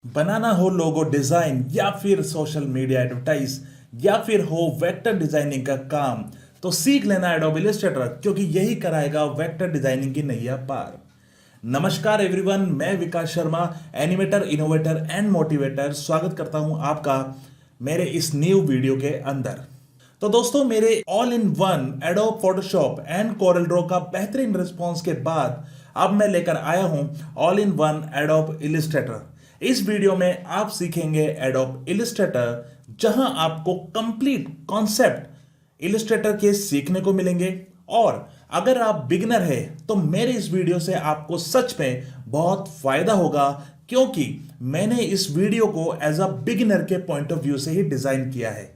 बनाना हो logo design या फिर सोशल मीडिया एडवर्टाइज या फिर हो वेक्टर डिजाइनिंग का काम तो सीख लेना एडोब इलस्ट्रेटर क्योंकि यही कराएगा वेक्टर डिजाइनिंग की नैया पार। नमस्कार एवरीवन, मैं Vikas Sharma, animator, innovator and motivator, स्वागत करता हूं आपका मेरे इस न्यू वीडियो के अंदर। तो दोस्तों, मेरे all in one adobe Photoshop and Corel Draw का बेहतरीन रिस्पॉन्स के बाद अब मैं लेकर आया हूं all in one adobe Illustrator. इस वीडियो में आप सीखेंगे एडोब इलस्ट्रेटर, जहां आपको कंप्लीट कॉन्सेप्ट इलस्ट्रेटर के सीखने को मिलेंगे। और अगर आप बिगिनर है तो मेरे इस वीडियो से आपको सच में बहुत फायदा होगा, क्योंकि मैंने इस वीडियो को एज अ बिगिनर के पॉइंट ऑफ व्यू से ही डिजाइन किया है,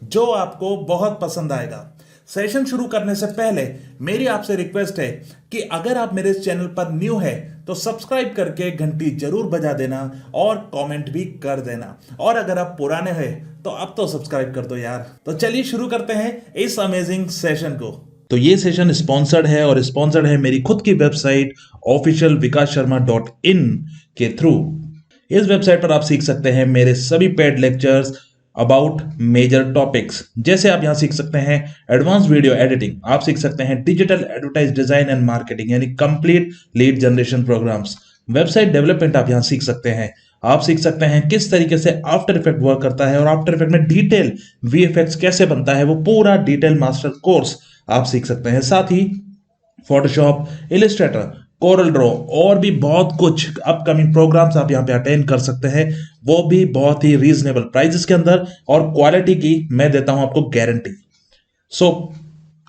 जो आपको बहुत पसंद आएगा। सेशन शुरू करने से पहले मेरी आपसे रिक्वेस्ट है कि अगर आप मेरे चैनल पर न्यू है तो सब्सक्राइब करके घंटी जरूर बजा देना और कमेंट भी कर देना, और अगर आप पुराने हैं तो अब तो सब्सक्राइब कर दो यार। तो चलिए शुरू करते हैं इस अमेजिंग सेशन को। तो ये सेशन स्पॉन्सर्ड है, और स्पॉन्सर्ड है मेरी खुद की वेबसाइट officialvikashsharma.in के थ्रू। इस वेबसाइट पर आप सीख सकते हैं मेरे सभी paid lectures about major topics. जैसे आप यहां सीख सकते हैं एडवांस वीडियो एडिटिंग, आप सीख सकते हैं digital advertise design and marketing यानी complete lead generation programs, website development आप यहां सीख सकते हैं। आप सीख सकते हैं किस तरीके से आफ्टर इफेक्ट वर्क करता है और आफ्टर इफेक्ट में डिटेल वीएफएक्स कैसे बनता है, वो पूरा डिटेल मास्टर कोर्स आप सीख सकते हैं। साथ ही फोटोशॉप, इलस्ट्रेटर, कोरल ड्रॉ और भी बहुत कुछ अपकमिंग प्रोग्राम्स आप यहाँ पे अटेंड कर सकते हैं, वो भी बहुत ही रीजनेबल प्राइसेस के अंदर, और क्वालिटी की मैं देता हूं आपको गारंटी। सो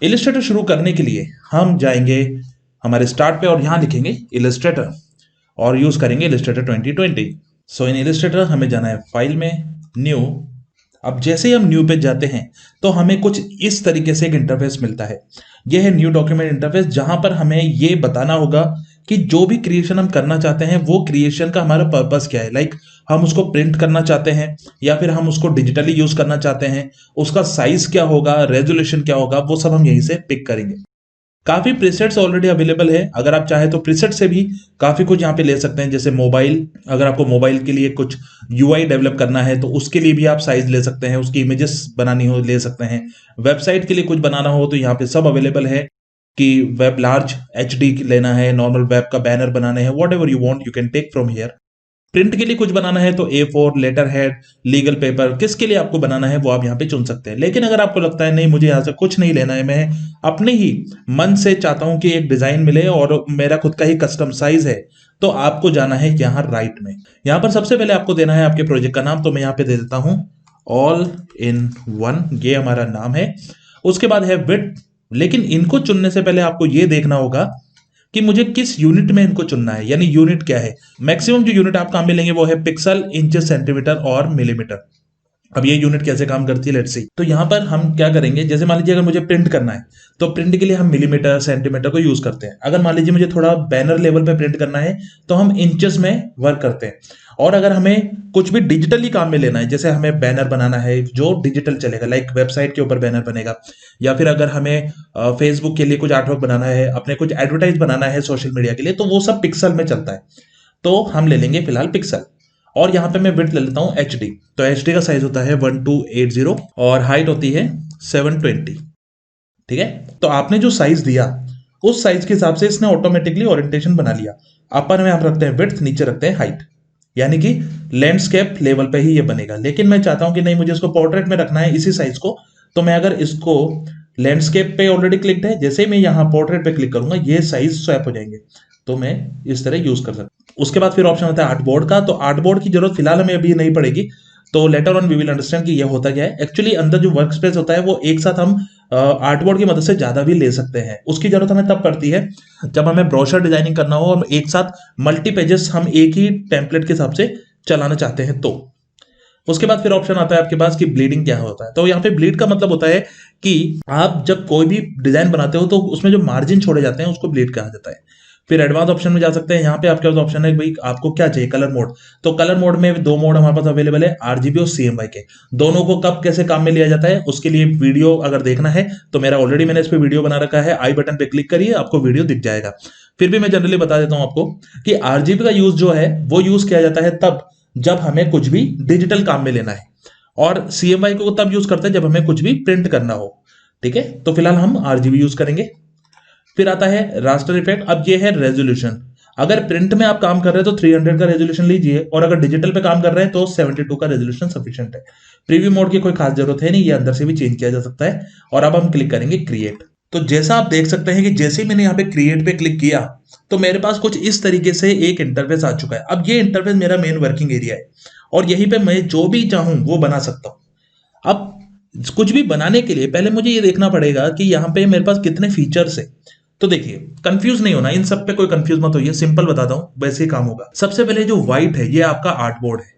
इलस्ट्रेटर शुरू करने के लिए हम जाएंगे हमारे स्टार्ट पे और यहां लिखेंगे इलस्ट्रेटर और यूज करेंगे इलस्ट्रेटर 2020। सो इन इलस्ट्रेटर हमें जाना है फाइल में, न्यू। अब जैसे ही हम न्यू पे जाते हैं तो हमें कुछ इस तरीके से एक इंटरफेस मिलता है। यह है न्यू डॉक्यूमेंट इंटरफेस, जहां पर हमें यह बताना होगा कि जो भी क्रिएशन हम करना चाहते हैं वो क्रिएशन का हमारा पर्पस क्या है। लाइक हम उसको प्रिंट करना चाहते हैं या फिर हम उसको डिजिटली यूज करना चाहते हैं, उसका साइज क्या होगा, रेजोल्यूशन क्या होगा, वो सब हम यहीं से पिक करेंगे। काफी प्रीसेट्स ऑलरेडी अवेलेबल है, अगर आप चाहें तो प्रीसेट से भी काफी कुछ यहाँ पे ले सकते हैं। जैसे मोबाइल, अगर आपको मोबाइल के लिए कुछ यूआई डेवलप करना है तो उसके लिए भी आप साइज ले सकते हैं, उसकी इमेजेस बनानी हो ले सकते हैं। वेबसाइट के लिए कुछ बनाना हो तो यहाँ पे सब अवेलेबल है कि वेब लार्ज एचडी लेना है, नॉर्मल वेब का बैनर बनाना है, whatever you want you can take from here. Print के लिए कुछ बनाना है तो A4, letter head, legal paper, किसके लिए आपको बनाना है वो आप यहाँ पे चुन सकते हैं। लेकिन अगर आपको लगता है नहीं मुझे यहाँ से कुछ नहीं लेना है, मैं अपने ही मन से चाहता हूं कि एक डिजाइन मिले और मेरा खुद का ही कस्टम साइज है, तो आपको जाना है यहाँ राइट में। यहाँ पर सबसे पहले आपको देना है आपके प्रोजेक्ट का नाम, तो मैं यहाँ पे दे देता हूं ऑल इन वन, ये हमारा नाम है। उसके बाद है विड्थ, लेकिन इनको चुनने से पहले आपको ये देखना होगा कि मुझे किस यूनिट में इनको चुनना है, यानी यूनिट क्या है। मैक्सिमम जो यूनिट आप काम में लेंगे वो है पिक्सल, इंचेस, सेंटीमीटर और मिलीमीटर। अब ये यूनिट कैसे काम करती है लेट्स सी। तो यहां पर हम क्या करेंगे, जैसे मान लीजिए अगर मुझे प्रिंट करना है तो प्रिंट के लिए हम मिलीमीटर, सेंटीमीटर को यूज करते हैं। अगर मान लीजिए मुझे थोड़ा बैनर लेवल पे प्रिंट करना है तो हम इंचेस में वर्क करते हैं। और अगर हमें कुछ भी डिजिटली काम में लेना है, जैसे हमें बैनर बनाना है जो डिजिटल चलेगा, लाइक वेबसाइट के ऊपर बैनर बनेगा, या फिर अगर हमें फेसबुक के लिए कुछ आर्टवर्क बनाना है, अपने कुछ एडवर्टाइज बनाना है सोशल मीडिया के लिए, तो वो सब पिक्सल में चलता है। तो हम ले लेंगे फिलहाल पिक्सल, और यहां पे मैं विड्थ ले लेता हूं HD। तो HD का साइज होता है 1280 और हाइट होती है 720। ठीक है, तो आपने जो साइज दिया उस साइज के हिसाब से इसने ऑटोमेटिकली ओरिएंटेशन बना लिया। अपर में आप रखते हैं विड्थ, नीचे रखते हैं हाइट, यानी कि लैंडस्केप लेवल पे ही ये बनेगा। लेकिन मैं चाहता हूं कि नहीं मुझे इसको पोर्ट्रेट में रखना है इसी साइज को, तो मैं अगर इसको लैंडस्केप पे ऑलरेडी क्लिक है, जैसे ही मैं यहां पोर्ट्रेट पे क्लिक करूंगा ये साइज स्वैप हो जाएंगे, तो मैं इस तरह यूज कर सकता हूं। उसके बाद फिर ऑप्शन होता है आर्टबोर्ड का, तो आर्टबोर्ड की जरूरत फिलहाल हमें अभी नहीं पड़ेगी, तो later on we will understand कि ये होता क्या है। एक्चुअली अंदर जो वर्क स्पेस होता है वो एक साथ हम आर्टबोर्ड की मदद से ज्यादा भी ले सकते हैं। उसकी जरूरत हमें तब पड़ती है जब हमें ब्रोशर डिजाइनिंग करना हो और एक साथ मल्टी पेजेस हम एक ही टेम्पलेट के हिसाब से चलाना चाहते हैं तो। उसके बाद फिर ऑप्शन आता है आपके पास कि ब्लीडिंग क्या होता है। तो यहाँ पे ब्लीड का मतलब होता है कि आप जब कोई भी डिजाइन बनाते हो तो उसमें जो मार्जिन छोड़े जाते हैं उसको ब्लीड कहा जाता है। फिर एडवांस ऑप्शन में जा सकते हैं, यहाँ पे आपके पास ऑप्शन है भाई आपको क्या चाहिए, कलर मोड। तो कलर मोड में दो मोड हमारे पास अवेलेबल है, RGB और CMYK के। दोनों को कब कैसे काम में लिया जाता है उसके लिए वीडियो अगर देखना है तो मेरा ऑलरेडी मैंने इस पे वीडियो बना रखा है, आई बटन पे क्लिक करिए आपको वीडियो दिख जाएगा। फिर भी मैं जनरली बता देता हूं आपको कि RGB का यूज जो है वो यूज किया जाता है तब जब हमें कुछ भी डिजिटल काम में लेना है, और CMY को तब यूज करते हैं जब हमें कुछ भी प्रिंट करना हो। ठीक है, तो फिलहाल हम RGB यूज करेंगे। फिर आता है रास्टर इफेक्ट। अब ये है रेजोल्यूशन। अगर प्रिंट में आप काम कर रहे हैं तो 300 का रेजोल्यूशन लीजिए, और अगर डिजिटल पे काम कर रहे हैं तो 72 का रेजोल्यूशन सफिशिएंट है। प्रीव्यू मोड की कोई खास जरूरत है नहीं, ये अंदर से भी चेंज किया जा सकता है। और अब हम क्लिक करेंगे क्रिएट। तो जैसा आप देख सकते हैं कि जैसे ही मैंने यहाँ पे क्रिएट पे क्लिक किया तो मेरे पास कुछ इस तरीके से एक इंटरफेस आ चुका है। अब ये इंटरफेस मेरा मेन वर्किंग एरिया है, और यहीं पे मैं जो भी चाहूं वो बना सकता हूं। अब कुछ भी बनाने के लिए पहले मुझे ये देखना पड़ेगा कि यहाँ पे मेरे पास कितने फीचर्स है। तो देखिए, कंफ्यूज नहीं होना, इन सब पे कोई कंफ्यूज मत होइए, सिंपल बताता हूं, वैसे ही काम होगा। सबसे पहले जो व्हाइट है ये आपका आर्टबोर्ड है।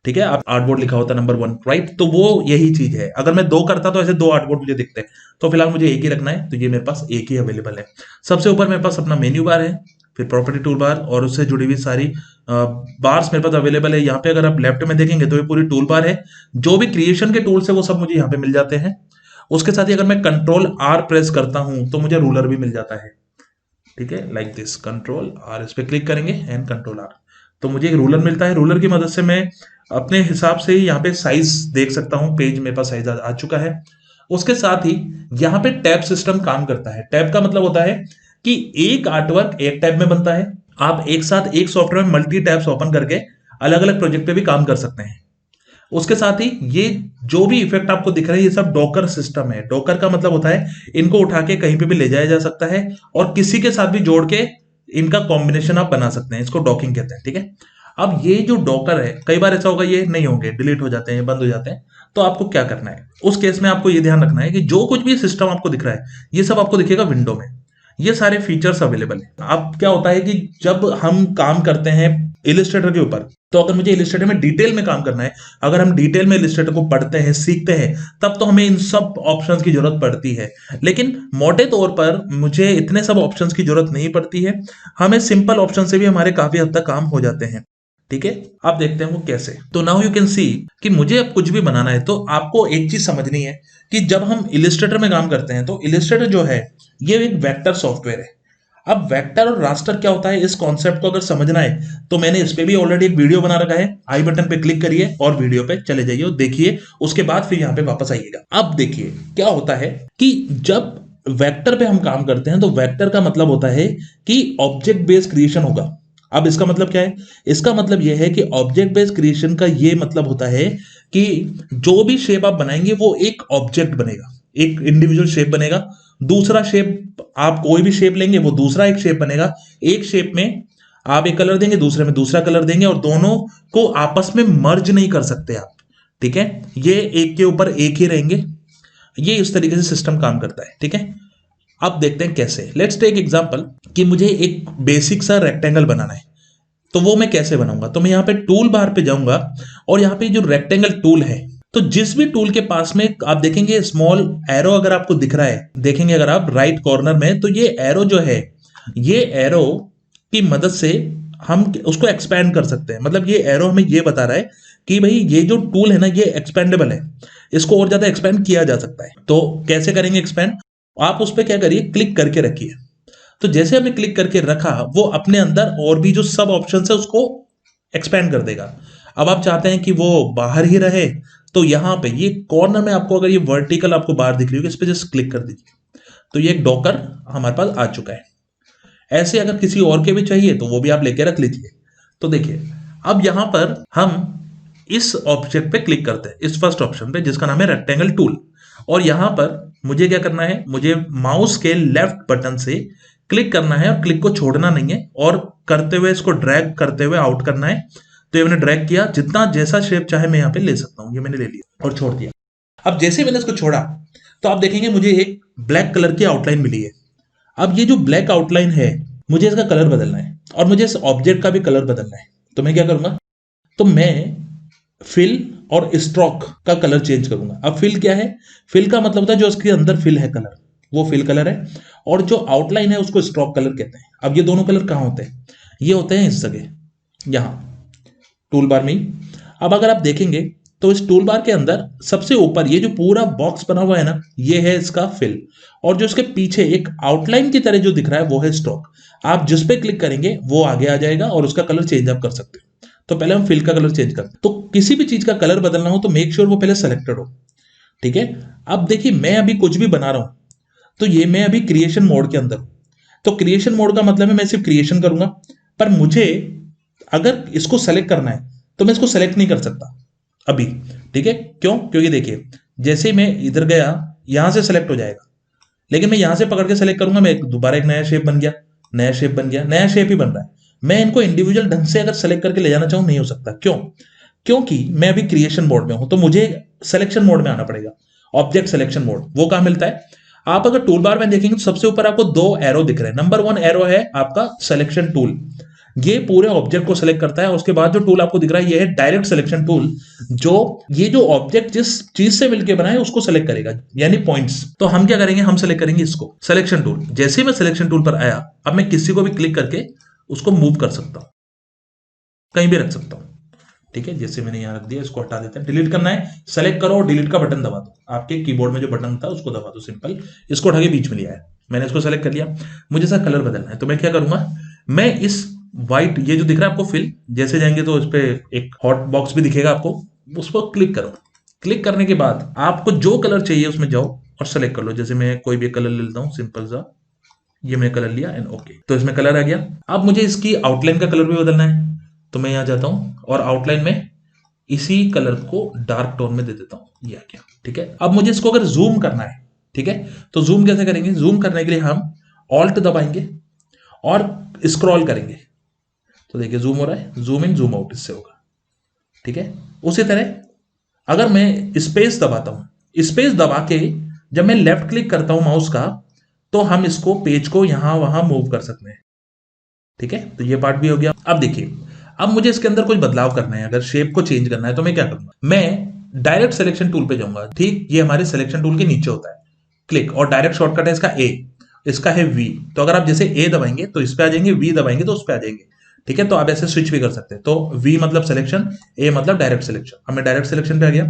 ठीक है, आप आर्टबोर्ड लिखा होता है नंबर 1, राइट, तो वो यही चीज है। अगर मैं 2 करता तो ऐसे 2 आर्टबोर्ड मुझे दिखते हैं, तो फिलहाल मुझे एक ही रखना है, तो ये मेरे पास एक ही अवेलेबल है। सबसे ऊपर मेरे पास अपना मेन्यू बार है, फिर प्रॉपर्टी टूल बार और उससे जुड़ी हुई सारी बार्स मेरे पास अवेलेबल है। यहाँ पे अगर आप लेफ्ट में देखेंगे तो ये पूरी टूल बार है, जो भी क्रिएशन के टूल्स है वो सब मुझे यहाँ पे मिल जाते हैं। उसके साथ ही अगर मैं Ctrl+R प्रेस करता हूं तो मुझे रूलर भी मिल जाता है। ठीक है, लाइक दिस, Ctrl+R, इस पे क्लिक करेंगे एंड Ctrl+R, तो मुझे एक रूलर मिलता है। रूलर की मदद से मैं अपने हिसाब से यहाँ पे साइज देख सकता हूँ। पेज मेरे पास साइज आ चुका है। उसके साथ ही यहाँ पे टैब सिस्टम काम करता है। टैब का मतलब होता है कि एक आर्टवर्क एक टैब में बनता है। आप एक साथ एक सॉफ्टवेयर में मल्टी टैब्स ओपन करके अलग अलग प्रोजेक्ट पे भी काम कर सकते हैं। उसके साथ ही ये जो भी इफेक्ट आपको दिख रहा है ये सब डॉकर सिस्टम है। डॉकर का मतलब होता है इनको उठा के कहीं पे भी ले जाया जा सकता है, और किसी के साथ भी जोड़ के इनका कॉम्बिनेशन आप बना सकते हैं। इसको डॉकिंग कहते हैं। ठीक है, अब ये जो डॉकर है, कई बार ऐसा होगा ये नहीं होंगे, डिलीट हो जाते हैं, बंद हो जाते हैं, तो आपको क्या करना है उस केस में, आपको ये ध्यान रखना है कि जो कुछ भी सिस्टम आपको दिख रहा है ये सब आपको दिखेगा विंडो में। ये सारे फीचर्स अवेलेबल है। अब क्या होता है कि जब हम काम करते हैं इलिस्ट्रेटर के ऊपर, तो अगर मुझे इलिस्ट्रेटर में डिटेल में काम करना है, अगर हम डिटेल में इलिस्ट्रेटर को पढ़ते हैं, सीखते हैं, तब तो हमें इन सब ऑप्शंस की जरूरत पड़ती है। लेकिन मोटे तौर पर मुझे इतने सब ऑप्शंस की जरूरत नहीं पड़ती है। हमें सिंपल ऑप्शन से भी हमारे काफी हद तक काम हो जाते हैं। ठीक है, आप देखते हैं वो कैसे। तो नाउ यू कैन सी कि मुझे अब कुछ भी बनाना है तो आपको एक चीज समझनी है कि जब हम इलिस्ट्रेटर में काम करते हैं तो इलिस्ट्रेटर जो है ये एक वेक्टर सॉफ्टवेयर है। अब वेक्टर और रास्टर क्या होता है, इस कॉन्सेप्ट को अगर समझना है तो मैंने इस पे भी ऑलरेडी एक वीडियो बना रखा है। आई बटन पे क्लिक करिए और वीडियो पे चले जाइए और देखिए, उसके बाद फिर यहाँ पे वापस आइएगा। अब देखिए क्या होता है कि जब वेक्टर पे हम काम करते हैं तो वेक्टर का मतलब होता है कि ऑब्जेक्ट बेस्ड क्रिएशन होगा। अब इसका मतलब क्या है, इसका मतलब यह है कि ऑब्जेक्ट बेस्ड क्रिएशन का ये मतलब होता है कि जो भी शेप आप बनाएंगे वो एक ऑब्जेक्ट बनेगा, एक इंडिविजुअल शेप बनेगा। दूसरा शेप, आप कोई भी शेप लेंगे वो दूसरा एक शेप बनेगा। एक शेप में आप एक कलर देंगे, दूसरे में दूसरा कलर देंगे, और दोनों को आपस में मर्ज नहीं कर सकते आप। ठीक है, ये एक के ऊपर एक ही रहेंगे। ये इस तरीके से सिस्टम काम करता है। ठीक है, अब देखते हैं कैसे। लेट्स टेक एग्जांपल कि मुझे एक बेसिक सा रेक्टेंगल बनाना है, तो वो मैं कैसे बनाऊंगा। तो मैं यहाँ पे टूल बार पे जाऊंगा, और यहाँ पे जो रेक्टेंगल टूल है, तो जिस भी टूल के पास में आप देखेंगे स्मॉल एरो अगर आपको दिख रहा है, देखेंगे अगर आप राइट कॉर्नर में, तो ये एरो जो है, ये एरो की मदद से हम उसको एक्सपेंड कर सकते हैं। मतलब ये एरो हमें ये बता रहा है कि भाई ये जो टूल है ना ये एक्सपेंडेबल है, इसको और ज्यादा एक्सपेंड किया जा सकता है। तो कैसे करेंगे एक्सपेंड, आप उस पर क्या करिए, क्लिक करके रखिए। तो जैसे हमने क्लिक करके रखा, वो अपने अंदर और भी जो सब ऑप्शन है उसको एक्सपेंड कर देगा। अब आप चाहते हैं कि वो बाहर ही रहे, तो यहां पे ये कॉर्नर में आपको अगर ये वर्टिकल आपको बाहर दिख रही होगी, इस पे जस्ट क्लिक कर दीजिए, तो ये एक डॉकर हमारे पास आ चुका है। ऐसे अगर किसी और के भी चाहिए तो वो भी आप लेके रख लीजिए। तो देखिए, अब यहां पर हम इस ऑब्जेक्ट पे क्लिक करते हैं, इस फर्स्ट ऑप्शन पे जिसका नाम है रेक्टेंगल टूल, और यहां पर मुझे क्या करना है, मुझे माउस के लेफ्ट बटन से क्लिक करना है, और क्लिक को छोड़ना नहीं है, और करते हुए इसको ड्रैग करते हुए आउट करना है। तो ये मैंने ड्रैग किया, जितना जैसा शेप चाहे मैं यहाँ पे ले सकता हूँ, ये मैंने ले लिया और छोड़ दिया। अब जैसे मैंने इसको छोड़ा तो आप देखेंगे मुझे एक ब्लैक कलर की आउटलाइन मिली है। अब ये जो ब्लैक आउटलाइन है, मुझे इसका कलर बदलना है, और मुझे इस ऑब्जेक्ट का भी कलर बदलना है। तो मैं क्या करूंगा, तो मैं फिल और स्ट्रोक का कलर चेंज करूंगा। अब फिल क्या है, फिल का मतलब होता है जो उसके अंदर फिल है कलर, वो फिल कलर है, और जो आउटलाइन है उसको स्ट्रोक कलर कहते हैं। अब ये दोनों कलर कहाँ होते हैं, ये होते हैं इस जगह, यहाँ टूल बार में ही। अब अगर आप देखेंगे तो इस टूल बार के अंदर सबसे ऊपर ये जो पूरा बॉक्स बना हुआ है ना, ये है इसका फिल, और जो इसके पीछे एक आउटलाइन की तरह जो दिख रहा है वो है स्ट्रोक। आप जिस पे क्लिक करेंगे वो आगे आ जाएगा और उसका कलर चेंज आप कर सकते हो। तो पहले हम फिल का कलर चेंज करते हैं। तो किसी भी चीज का कलर बदलना हो तो मेक श्योर वो पहले सेलेक्टेड हो। ठीक है, अब देखिए मैं अभी कुछ भी बना रहा हूं, तो ये मैं अभी क्रिएशन मोड के अंदर हूं। तो क्रिएशन मोड का मतलब है मैं सिर्फ क्रिएशन करूंगा, पर मुझे अगर इसको सेलेक्ट करना है तो मैं इसको सेलेक्ट नहीं कर सकता अभी। ठीक है, क्यों? क्योंकि देखिए जैसे ही मैं इधर गया यहां से सेलेक्ट हो जाएगा, लेकिन मैं यहां से पकड़ के सेलेक्ट करूंगा, मैं दोबारा एक नया शेप बन गया, नया शेप बन गया, नया शेप ही बन रहा है। मैं इनको इंडिविजुअल ढंग से अगर सेलेक्ट करके ले जाना चाहूं नहीं हो सकता। क्यों? क्योंकि मैं अभी क्रिएशन मोड में हूं, तो मुझे सिलेक्शन मोड में आना पड़ेगा। ऑब्जेक्ट सिलेक्शन मोड वो कहां मिलता है? आप अगर टूल बार में देखेंगे तो सबसे ऊपर आपको दो एरो दिख रहे हैं। नंबर 1 एरो है आपका सिलेक्शन टूल, ये पूरे ऑब्जेक्ट को सिलेक्ट करता है। उसके बाद जो टूल आपको दिख रहा है ये है डायरेक्ट सिलेक्शन टूल, जो ये जो ऑब्जेक्ट जिस चीज से मिलकर बना है उसको सिलेक्ट करेगा, यानी पॉइंट्स। तो हम क्या करेंगे, हम सिलेक्ट करेंगे इसको सिलेक्शन टूल। जैसे ही मैं सिलेक्शन टूल पर आया, अब मैं किसी को भी क्लिक करके उसको मूव कर सकता हूं, कहीं भी रख सकता हूं। ठीक है, जैसे मैंने यहां रख दिया, इसको हटा देते हैं। डिलीट करना है, सेलेक्ट करो और डिलीट का बटन दबा दो। आपके कीबोर्ड में जो बटन था उसको दबा दो, सिंपल। इसको उठा के बीच में लिया है, मैंने इसको सेलेक्ट कर लिया। मुझे इसका कलर बदलना है, तो मैं क्या करूंगा, मैं इस व्हाइट ये जो दिख रहा है आपको फिल, जैसे जाएंगे तो उस पर एक हॉट बॉक्स भी दिखेगा आपको, उस पर क्लिक करो। क्लिक करने के बाद आपको जो कलर चाहिए उसमें जाओ और सेलेक्ट कर लो। जैसे मैं कोई भी कलर ले लेता हूं, सिंपल सा, ये मैंने कलर लिया एंड ओके, तो इसमें कलर आ गया। अब मुझे इसकी आउटलाइन का कलर भी बदलना है, तो मैं यहां जाता हूं और आउटलाइन में इसी कलर को डार्क टोन में दे देता हूं, ये आ गया। ठीक है, अब मुझे इसको अगर जूम करना है, ठीक है, तो जूम कैसे करेंगे? जूम करने के लिए हम ऑल्ट दबाएंगे और स्क्रॉल करेंगे, तो देखिए जूम हो रहा है, जूम इन जूम आउट इससे होगा। ठीक है, उसी तरह अगर मैं स्पेस दबाता हूं, स्पेस दबा के जब मैं लेफ्ट क्लिक करता हूं माउस का, तो हम इसको पेज को यहां वहां मूव कर सकते हैं। ठीक है, तो ये पार्ट भी हो गया। अब देखिए, अब मुझे इसके अंदर कुछ बदलाव करना है, अगर शेप को चेंज करना है तो मैं क्या करूंगा, मैं डायरेक्ट सिलेक्शन टूल पे जाऊंगा। ठीक, ये हमारे सिलेक्शन टूल के नीचे होता है, क्लिक, और डायरेक्ट शॉर्टकट है इसका ए, इसका है वी। तो अगर आप जैसे ए दबाएंगे तो इस पे आ जाएंगे, वी दबाएंगे तो उस पे आ जाएंगे। ठीक है, तो आप ऐसे स्विच भी कर सकते हैं। तो वी मतलब सिलेक्शन, ए मतलब डायरेक्ट सिलेक्शन। अब मैं डायरेक्ट सिलेक्शन पे आ गया।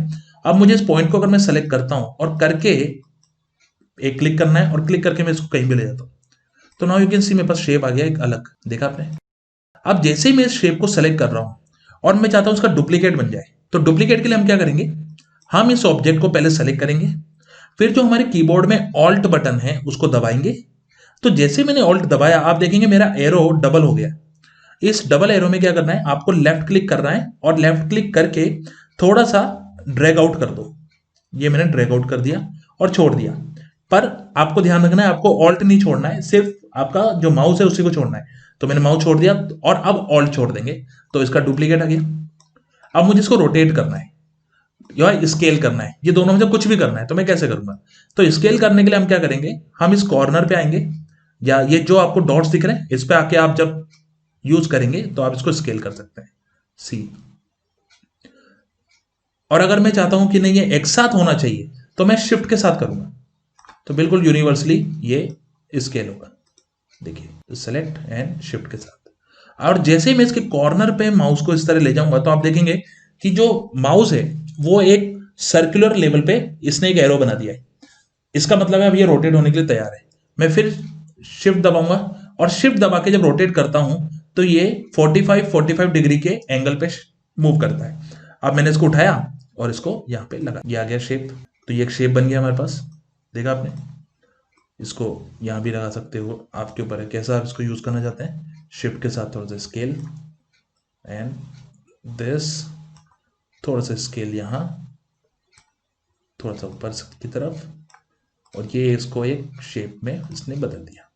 अब मुझे इस पॉइंट को अगर मैं सेलेक्ट करता हूं और करके एक क्लिक करना है, और क्लिक करके मैं इसको कहीं भी ले जाता हूं, तो नाउ यू कैन सी मेरे पास शेप आ गया एक अलग, देखा आपने। अब जैसे ही मैं इस शेप को सेलेक्ट कर रहा हूं और मैं चाहता हूं उसका डुप्लीकेट बन जाए, तो डुप्लीकेट के लिए हम क्या करेंगे, हम इस ऑब्जेक्ट को पहले सेलेक्ट करेंगे, फिर जो हमारे कीबोर्ड में ऑल्ट बटन है उसको दबाएंगे। तो जैसे मैंने ऑल्ट दबाया, आप देखेंगे मेरा एरो डबल हो गया। इस डबल एरो में क्या करना है, आपको लेफ्ट क्लिक करना है और लेफ्ट क्लिक करके थोड़ा सा ड्रैग आउट कर दो। ये मैंने ड्रैग आउट कर दिया और छोड़ दिया। पर आपको ध्यान रखना है, आपको ऑल्ट नहीं छोड़ना है, सिर्फ आपका जो माउस है उसी को छोड़ना है। तो मैंने माउस छोड़ दिया और अब ऑल्ट छोड़ देंगे, तो इसका डुप्लीकेट आ गया। अब मुझे इसको रोटेट करना है या स्केल करना है, ये दोनों में से कुछ भी करना है, तो मैं कैसे करूंगा? तो स्केल करने के लिए हम क्या करेंगे, हम इस कॉर्नर पे आएंगे, या ये जो आपको डॉट्स दिख रहे हैं इस पे आके आप जब यूज करेंगे तो आप इसको स्केल कर सकते हैं, सी। और अगर मैं चाहता हूं कि नहीं ये एक साथ होना चाहिए, तो मैं शिफ्ट के साथ करूंगा, तो बिल्कुल यूनिवर्सली ये स्केल होगा। देखिए सेलेक्ट एंड शिफ्ट के साथ। और जैसे मैं इसके कॉर्नर पे माउस को इस तरह ले जाऊंगा, तो आप देखेंगे कि जो माउस है वो एक सर्कुलर लेवल पे इसने एक एरो बना दिया है। इसका मतलब है अब ये रोटेट होने के लिए तैयार है। मैं फिर शिफ्ट दबाऊंगा और शिफ्ट दबा के जब रोटेट करता हूं तो ये 45 डिग्री के एंगल पे मूव करता है। अब मैंने इसको उठाया और इसको यहां पे लगा, ये आ गया शेप। तो ये एक शेप बन गया हमारे पास, देखा आपने। इसको यहां भी लगा सकते हो, आपके ऊपर है कैसा आप इसको यूज करना चाहते हैं। शिफ्ट के साथ थोड़ा सा स्केल एंड दिस, थोड़ा सा स्केल यहां, थोड़ा सा ऊपर की तरफ, और ये इसको एक शेप में इसने बदल दिया,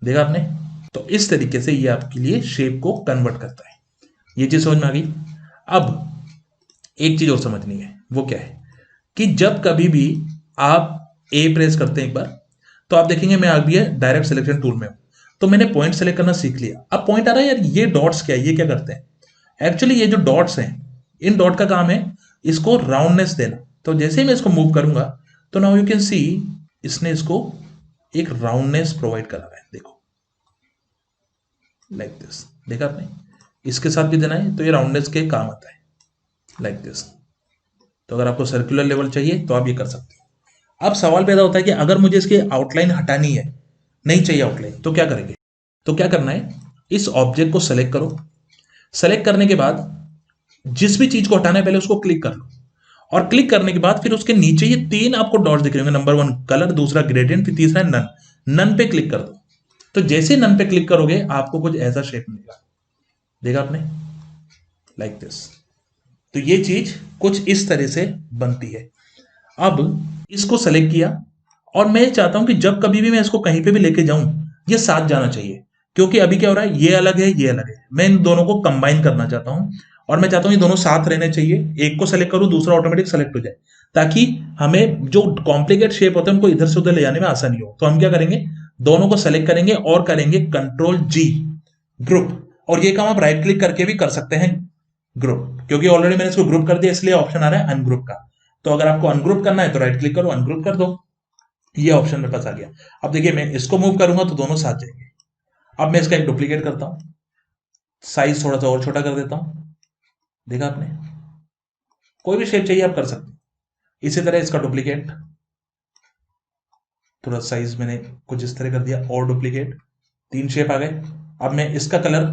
देखा आपने। तो इस तरीके से ये आपके लिए शेप को कन्वर्ट करता है। ये चीज समझ में आ गई। अब एक चीज और समझनी है, वो क्या है कि जब कभी भी आप ए प्रेस करते हैं एक बार, तो आप देखेंगे मैं अभी डायरेक्ट सिलेक्शन टूल में हूं, तो मैंने पॉइंट सेलेक्ट करना सीख लिया। अब पॉइंट आ रहा है यार, ये डॉट्स क्या है, ये क्या करते हैं? एक्चुअली ये जो डॉट्स हैं, इन डॉट का काम है इसको राउंडनेस देना। तो जैसे ही मैं इसको मूव करूंगा, तो नाउ यू कैन सी इसने इसको एक राउंडनेस प्रोवाइड करा है, देखो लाइक दिस, देखा आपने। इसके साथ भी देना है तो ये राउंडनेस के काम आता है, लाइक दिस। तो अगर आपको सर्कुलर लेवल चाहिए तो आप ये कर सकते हो। अब सवाल पैदा होता है कि अगर मुझे इसकी आउटलाइन हटानी है, नहीं चाहिए आउटलाइन, तो क्या करेंगे? तो क्या करना है, इस ऑब्जेक्ट को सेलेक्ट करो। सेलेक्ट करने के बाद जिस भी चीज को हटाना है पहले उसको क्लिक कर लो, और क्लिक करने के बाद फिर उसके नीचे ये 3 आपको डॉट्स दिख रहे होंगे, नंबर 1 कलर, दूसरा ग्रेडियंट, फिर तीसरा नन। नन पे क्लिक कर दो। तो जैसे नन पे क्लिक करोगे आपको कुछ ऐसा शेप मिलेगा, देखा आपने, लाइक दिस। तो ये चीज कुछ इस तरह से बनती है। अब इसको सेलेक्ट किया, और मैं चाहता हूं कि जब कभी भी मैं इसको कहीं पे भी लेके जाऊं ये साथ जाना चाहिए, क्योंकि अभी क्या हो रहा है, ये अलग है ये अलग है, मैं इन दोनों को कंबाइन करना चाहता हूं, और मैं चाहता हूं ये दोनों साथ रहने चाहिए। एक को सेलेक्ट करूं दूसरा ऑटोमेटिक सेलेक्ट हो जाए, ताकि हमें जो कॉम्प्लिकेट शेप होते हैं उनको इधर से उधर ले जाने में आसानी हो। तो हम क्या करेंगे, दोनों को सेलेक्ट करेंगे और करेंगे कंट्रोल जी, ग्रुप। और ये काम आप राइट क्लिक करके भी कर सकते हैं, ग्रुप, क्योंकि ऑलरेडी मैंने इसको ग्रुप कर दिया इसलिए ऑप्शन आ रहा है अनग्रुप का। तो अगर आपको अनग्रुप करना है तो राइट क्लिक करो, अनग्रुप कर दो, ये ऑप्शन मेरे पास आ गया। अब देखिए मैं इसको मूव करूंगा तो दोनों साथ जाएंगे। अब मैं इसका एक डुप्लीकेट करता हूं, साइज थोड़ा सा और छोटा कर देता हूं, देखा आपने, कोई भी शेप चाहिए आप कर सकते हैं। इसी तरह इसका डुप्लीकेट, थोड़ा साइज मैंने कुछ इस तरह कर दिया, और डुप्लीकेट, 3 शेप आ गए। अब मैं इसका कलर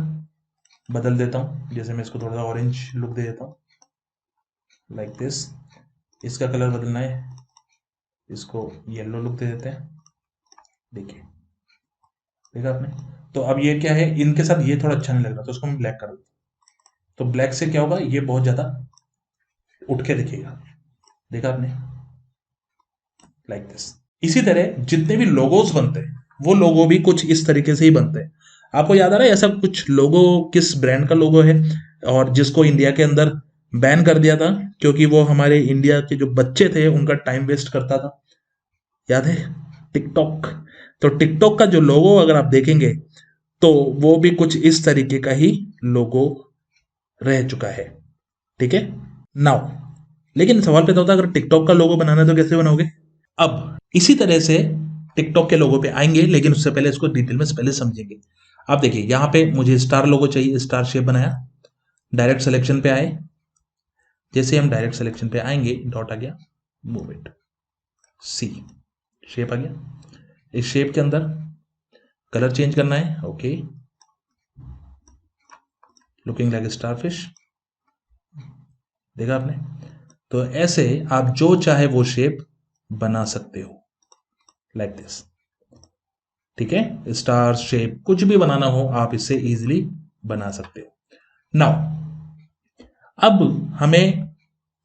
बदल देता हूं, जैसे मैं इसको थोड़ा सा ऑरेंज लुक दे देता हूं, लाइक दिस। इसका कलर बदलना है, इसको येलो लुक दे देते हैं, देखिए, देखा आपने। तो अब ये क्या है, इनके साथ ये थोड़ा अच्छा नहीं लग रहा, तो उसको हम ब्लैक कर देते हैं। तो ब्लैक से क्या होगा, ये बहुत ज्यादा उठ के दिखेगा, देखा आपने, लाइक दिस। इसी तरह जितने भी लोगोस बनते हैं वो लोगो भी कुछ इस तरीके से ही बनते हैं। आपको याद आ रहा है ऐसा कुछ लोगो किस ब्रांड का लोगो है, और जिसको इंडिया के अंदर बैन कर दिया था क्योंकि वो हमारे इंडिया के जो बच्चे थे उनका टाइम वेस्ट करता था, याद है, टिकटॉक। तो टिकटॉक का जो लोगो अगर आप देखेंगे तो वो भी कुछ इस तरीके का ही लोगो रह चुका है, ठीक है। नाउ लेकिन सवाल पैदा होता है, अगर टिकटॉक का लोगो बनाना है तो कैसे बनाओगे। अब इसी तरह से टिकटॉक के लोगो पे आएंगे, लेकिन उससे पहले इसको डिटेल में पहले समझेंगे। आप देखिए यहाँ पे मुझे स्टार लोगो चाहिए, स्टार शेप बनाया, डायरेक्ट सिलेक्शन पे आए, जैसे हम डायरेक्ट सिलेक्शन पे आएंगे डॉट आ गया, मूव इट, सी शेप आ गया। इस शेप के अंदर कलर चेंज करना है, okay, looking like star fish, देखा आपने। तो ऐसे आप जो चाहे वो शेप बना सकते हो, लाइक दिस, ठीक है। स्टार शेप कुछ भी बनाना हो आप इससे इजीली बना सकते हो। नाउ अब हमें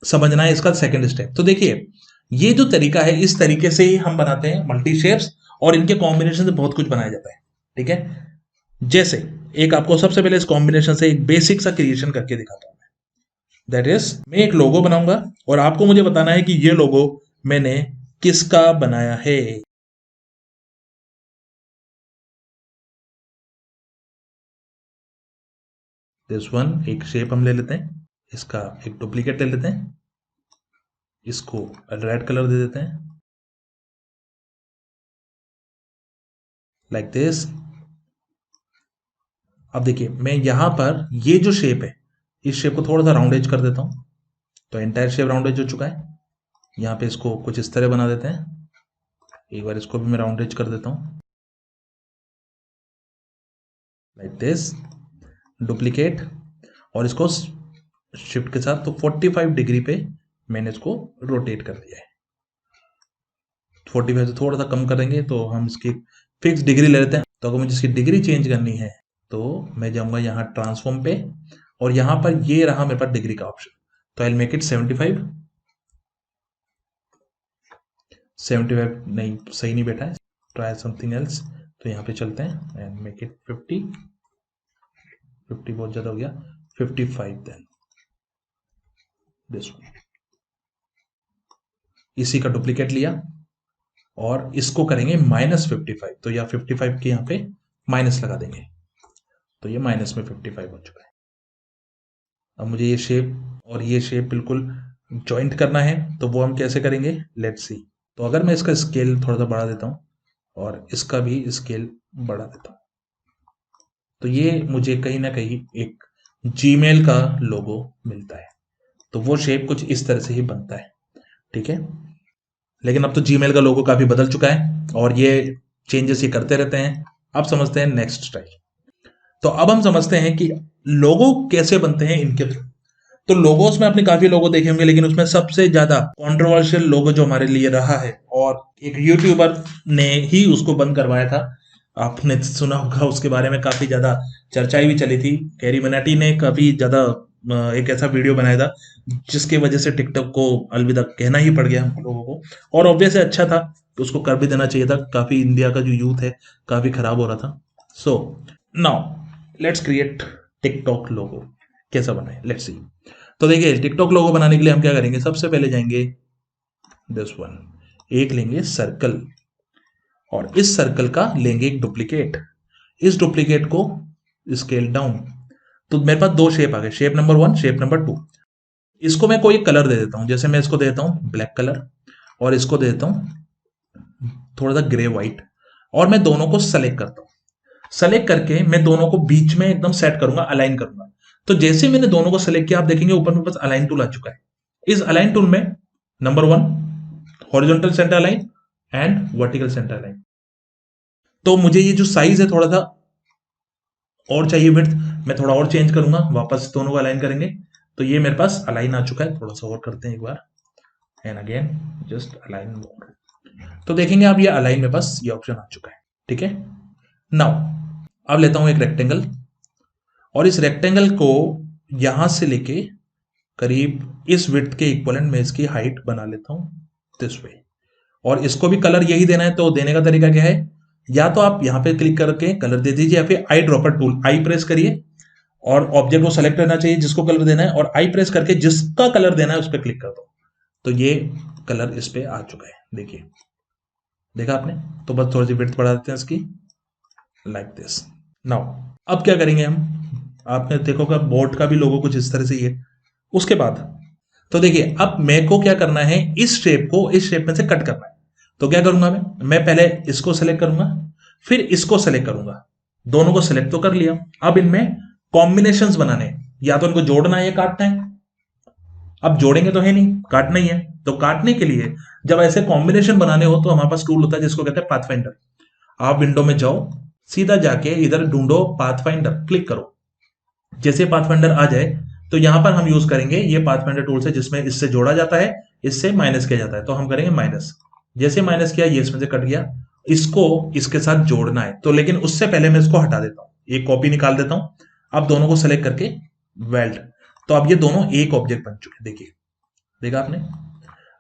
समझना है इसका सेकंड स्टेप। तो देखिए ये जो तरीका है इस तरीके से ही हम बनाते हैं मल्टी शेप्स, और इनके कॉम्बिनेशन से बहुत कुछ बनाया जाता है, ठीक है। जैसे एक आपको सबसे पहले इस कॉम्बिनेशन से एक बेसिक सा क्रिएशन करके दिखाता हूं, दैट इज मैं एक लोगो बनाऊंगा और आपको मुझे बताना है कि ये लोगो मैंने किसका बनाया है। दिस वन, एक शेप हम ले लेते हैं, इसका एक डुप्लीकेट ले लेते हैं, इसको रेड कलर दे देते हैं, लाइक दिस। अब देखिए मैं यहां पर ये जो शेप है इस शेप को थोड़ा सा राउंड एज कर देता हूं, तो एंटायर शेप राउंड एज हो चुका है। यहाँ पे इसको कुछ इस तरह बना देते हैं, एक बार इसको भी मैं राउंड एज कर देता हूं, लाइक दिस, डुप्लीकेट, और इसको शिफ्ट के साथ तो 45 डिग्री पे मैंने इसको रोटेट कर दिया है। 45 से थोड़ा सा कम करेंगे तो हम इसकी फिक्स डिग्री ले लेते हैं। तो अगर मुझे इसकी डिग्री चेंज करनी है तो मैं जाऊंगा यहाँ ट्रांसफॉर्म पे, और यहाँ पर ये रहा मेरे पास डिग्री का ऑप्शन, तो आई मेक इट 75। 75 नहीं, सही नहीं बैठा है, ट्राई समथिंग एल्स। तो यहाँ पे चलते हैं एंड मेक इट 50। 50 बहुत ज्यादा हो गया, 55 देन दिस, इसी का डुप्लीकेट लिया और इसको करेंगे -55, तो या 55 के यहाँ पे माइनस लगा देंगे, तो ये माइनस में 55 हो चुका है। अब मुझे ये शेप और ये शेप बिल्कुल जॉइंट करना है, तो वो हम कैसे करेंगे, लेट्स सी। तो अगर मैं इसका स्केल थोड़ा सा बढ़ा देता हूँ और इसका भी स्केल बढ़ा देता हूँ, तो ये मुझे कहीं ना कहीं एक जीमेल का लोगो मिलता है। तो वो शेप कुछ इस तरह से ही बनता है, ठीक है। लेकिन अब तो जीमेल का लोगो काफी बदल चुका है और ये चेंजेस ये करते रहते हैं। अब समझते हैं नेक्स्ट स्टेज। तो अब हम समझते हैं कि लोगो कैसे बनते हैं इनके थ्रू। तो लोगोस में आपने काफी लोगो देखे होंगे, लेकिन उसमें सबसे ज्यादा कंट्रोवर्शियल लोगो जो हमारे लिए रहा है, और एक यूट्यूबर ने ही उसको बंद करवाया था, आपने सुना होगा उसके बारे में, काफी ज्यादा चर्चाएं भी चली थी। कैरी मिनाटी ने काफी ज्यादा एक ऐसा वीडियो बनाया था जिसके वजह से टिकटॉक को अलविदा कहना ही पड़ गया हम लोगों को, और ऑब्वियस अच्छा था, तो उसको कर भी देना चाहिए था। काफी इंडिया का जो यूथ है काफी खराब हो रहा था। So now let's create TikTok logo. कैसा बनाए, लेट्स सी। तो देखिए, टिकटॉक लोगो बनाने के लिए हम क्या करेंगे, सबसे पहले जाएंगे दिस वन, एक लेंगे सर्कल, और इस सर्कल का लेंगे एक डुप्लीकेट। इस डुप्लीकेट को स्केल डाउन, तो मेरे पास दो शेप आ गए, शेप नंबर 1, शेप नंबर 2। इसको मैं कोई कलर दे देता हूं, जैसे मैं इसको देता हूं ब्लैक कलर, और इसको दे देता हूं थोड़ा सा ग्रे व्हाइट, और मैं दोनों को सेलेक्ट करता हूं। सेलेक्ट करके मैं दोनों को बीच में एकदम सेट करूंगा, अलाइन करूंगा। तो जैसे मैंने दोनों को सेलेक्ट किया, आप देखेंगे ऊपर में बस अलाइन टूल आ चुका है। इस अलाइन टूल में number 1 horizontal centre align and vertical centre align. तो मुझे ये जो साइज है थोड़ा सा और चाहिए, विड्थ मैं थोड़ा और चेंज करूंगा, वापस दोनों को अलाइन करेंगे, तो ये मेरे पास अलाइन आ चुका है। थोड़ा सा और करते हैं एक बार, एंड अगेन जस्ट अलाइन मोर। तो देखेंगे आप, ये अलाइन में बस ये ऑप्शन आ चुका है। ठीक है, नाउ अब लेता हूं एक रेक्टेंगल, और इस रेक्टेंगल को यहां से लेके करीब इस विड्थ के इक्वलेंट में इसकी हाइट बना लेता हूं दिस वे। और इसको भी कलर यही देना है, तो देने का तरीका क्या है, या तो आप यहां पे क्लिक करके कलर दे दीजिए, या फिर आई ड्रॉपर टूल, आई प्रेस करिए और ऑब्जेक्ट को सेलेक्ट करना चाहिए जिसको कलर देना है, और आई प्रेस करके जिसका कलर देना है उस पर क्लिक कर दो, तो ये कलर इस पे आ चुका है। देखिए, देखा आपने? तो बस थोड़ी सी विड्थ बढ़ा देते हैं इसकी, लाइक दिस। नाउ अब क्या करेंगे हम, आपने देखोगा बोट का भी लोगो कुछ इस तरह से ही है। उसके बाद तो देखिए, अब मेरे को क्या करना है, इस शेप को इस शेप में से कट करना है। तो क्या करूंगा मैं पहले इसको सेलेक्ट करूंगा, फिर इसको सेलेक्ट करूंगा। दोनों को सेलेक्ट तो कर लिया, अब इनमें कॉम्बिनेशंस बनाने हैं, या तो इनको जोड़ना है या काटना है। अब जोड़ेंगे तो है नहीं, काटना ही है। तो काटने के लिए जब ऐसे कॉम्बिनेशन बनाने हो तो हमारे पास टूल होता है जिसको कहते हैं पाथफाइंडर। आप विंडो में जाओ, सीधा जाके इधर ढूंढो पाथफाइंडर, क्लिक करो। जैसे पाथफाइंडर आ जाए तो यहां पर हम यूज करेंगे ये पाथफाइंडर टूल से, जिसमें इससे जोड़ा जाता है, इससे माइनस किया जाता है। तो हम करेंगे माइनस। जैसे माइनस किया, ये इसमें से कट गया, इसको इसके साथ जोड़ना है, तो लेकिन उससे पहले मैं इसको हटा देता हूं, एक कॉपी निकाल देता हूं। अब दोनों को सेलेक्ट करके वेल्ड, तो अब ये दोनों एक ऑब्जेक्ट बन चुके। देखिए, देखा आपने?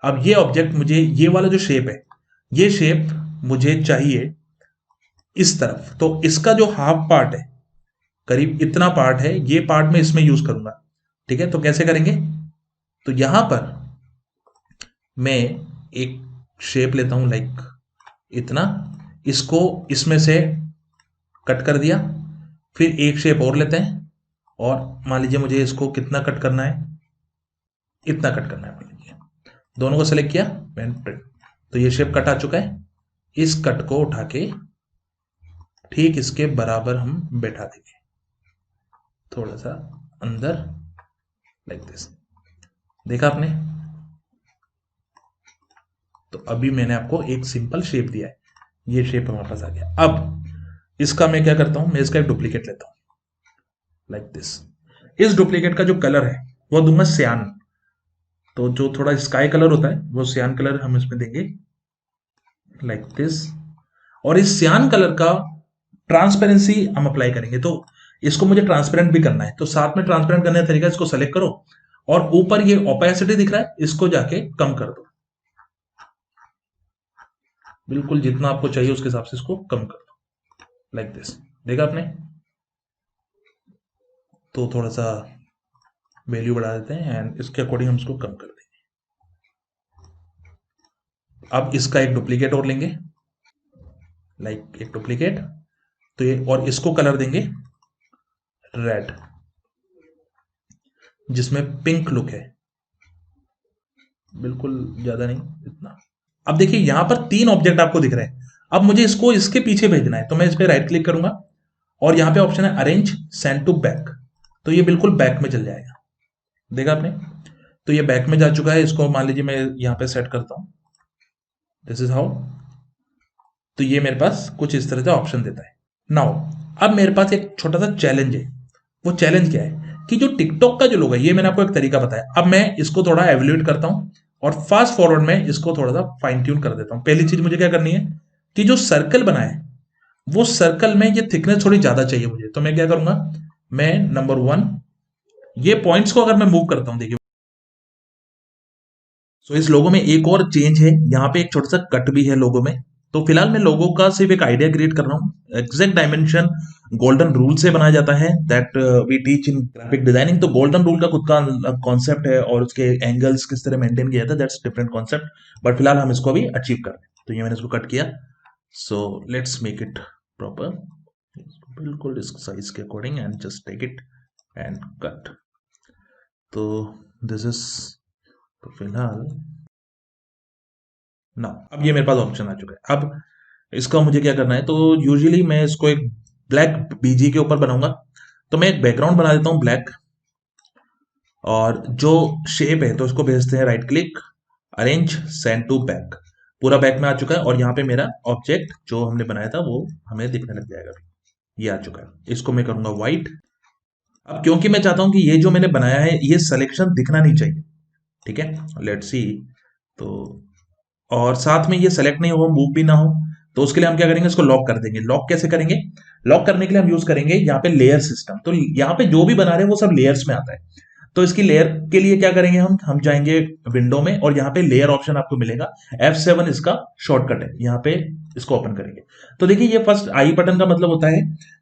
अब ये ऑब्जेक्ट मुझे, ये वाला जो शेप है, ये शेप मुझे चाहिए इस तरफ। तो इसका जो हाफ पार्ट है, करीब इतना पार्ट है, ये पार्ट मैं इसमें यूज करूंगा। ठीक है, तो कैसे करेंगे, तो यहां पर मैं एक शेप लेता हूं, लाइक इतना, इसको इसमें से कट कर दिया। फिर एक शेप और लेते हैं, और मान लीजिए मुझे इसको कितना कट करना है, इतना कट करना है मान लीजिए। दोनों को सेलेक्ट किया, तो ये शेप कट आ चुका है। इस कट को उठा के ठीक इसके बराबर हम बैठा देंगे, थोड़ा सा अंदर, लाइक दिस। देखा आपने? तो अभी मैंने आपको एक सिंपल शेप दिया है, ये शेप हमारे पास आ गया। अब इसका मैं क्या करता हूं, मैं इसका एक डुप्लीकेट लेता हूं, लाइक दिस। इस डुप्लीकेट का जो कलर है वो दूंगा सियान। तो जो थोड़ा स्काई कलर होता है वो सियान कलर हम इसमें देंगे, लाइक दिस। और इस सियान कलर का ट्रांसपेरेंसी हम अप्लाई करेंगे, तो इसको मुझे ट्रांसपेरेंट भी करना है। तो साथ में ट्रांसपेरेंट करने का तरीका, इसको सेलेक्ट करो, और ऊपर ये ओपेसिटी दिख रहा है, इसको जाके कम कर दो, बिल्कुल जितना आपको चाहिए उसके हिसाब से इसको कम कर दो, लाइक दिस। देखा आपने? तो थोड़ा सा वैल्यू बढ़ा देते हैं, एंड इसके अकॉर्डिंग हम इसको कम कर देंगे। अब इसका एक डुप्लीकेट और लेंगे, लाइक एक डुप्लीकेट, तो ये, और इसको कलर देंगे रेड, जिसमें पिंक लुक है, बिल्कुल ज्यादा नहीं, इतना। अब देखिए, यहां पर 3 ऑब्जेक्ट आपको दिख रहे हैं। अब मुझे इसको इसके पीछे भेजना है, तो मैं इस पर राइट क्लिक करूंगा, और यहां पे ऑप्शन है अरेंज सेंड टू बैक, तो ये बिल्कुल बैक में चल जाएगा। देखा आपने? तो ये बैक में जा चुका है। इसको मान लीजिए मैं यहां पे सेट करता हूं, दिस इज हाउ। तो ये मेरे पास कुछ इस तरह से ऑप्शन देता है। नाउ अब मेरे पास एक छोटा सा चैलेंज है। वो चैलेंज क्या है, कि जो टिकटॉक का जो लोगो है, ये मैंने आपको एक तरीका बताया। अब मैं इसको थोड़ा एवेल्यूएट करता हूं और फास्ट फॉरवर्ड में इसको थोड़ा सा फाइन ट्यून कर देता हूं। पहली चीज मुझे क्या करनी है कि जो सर्कल बना है वो सर्कल में ये थिकनेस थोड़ी ज्यादा चाहिए मुझे, तो मैं क्या करूंगा, मैं नंबर 1 ये पॉइंट्स को अगर मैं मूव करता हूं, देखिए सो इस लोगो में एक और चेंज है, यहाँ पे एक छोटा सा कट भी है लोगो में। तो फिलहाल मैं लोगो का सिर्फ एक आइडिया क्रिएट कर रहा हूँ। एग्जैक्ट डायमेंशन गोल्डन रूल से बनाया जाता है, that we teach in graphic designing. तो गोल्डन रूल का खुद का कॉन्सेप्ट है और उसके एंगल्स किस तरह मेंटेन किया जाता है, दैट्स डिफरेंट कॉन्सेप्ट। बट फिलहाल हम इसको अभी अचीव कर रहे हैं, तो ये मैंने इसको कट किया। So let's make it proper, बिल्कुल इस साइज के according, and just take it and cut. तो दिस इज, तो फिलहाल ना, अब ये मेरे पास ऑप्शन आ चुका है। अब इसका मुझे क्या करना है, तो यूजुअली मैं इसको एक ब्लैक बीजी के ऊपर बनाऊंगा। तो मैं एक बैकग्राउंड बना देता हूं ब्लैक, और जो शेप है तो इसको भेजते हैं right click, arrange, send to back. पूरा बैक में आ चुका है और यहाँ पे मेरा ऑब्जेक्ट जो हमने बनाया था वो हमें दिखने लग जाएगा। ये आ चुका है, इसको मैं करूंगा व्हाइट। अब क्योंकि मैं चाहता हूं कि ये जो मैंने बनाया है ये सिलेक्शन दिखना नहीं चाहिए, ठीक है, लेट्स सी। तो और साथ में ये सेलेक्ट नहीं हो, मूव भी ना हो, तो उसके लिए हम क्या करेंगे, इसको लॉक कर देंगे। लॉक कैसे करेंगे, लॉक करने के लिए हम यूज करेंगे यहाँ पे लेयर सिस्टम। तो यहाँ पे जो भी बना रहे हैं वो सब लेयर्स में आता है। तो इसकी लेयर के लिए क्या करेंगे, हम जाएंगे विंडो में और यहाँ पे लेयर ऑप्शन आपको मिलेगा, F7 इसका शॉर्टकट है, यहाँ पे इसको ओपन करेंगे। तो देखिए ये फर्स्ट आई बटन का मतलब होता है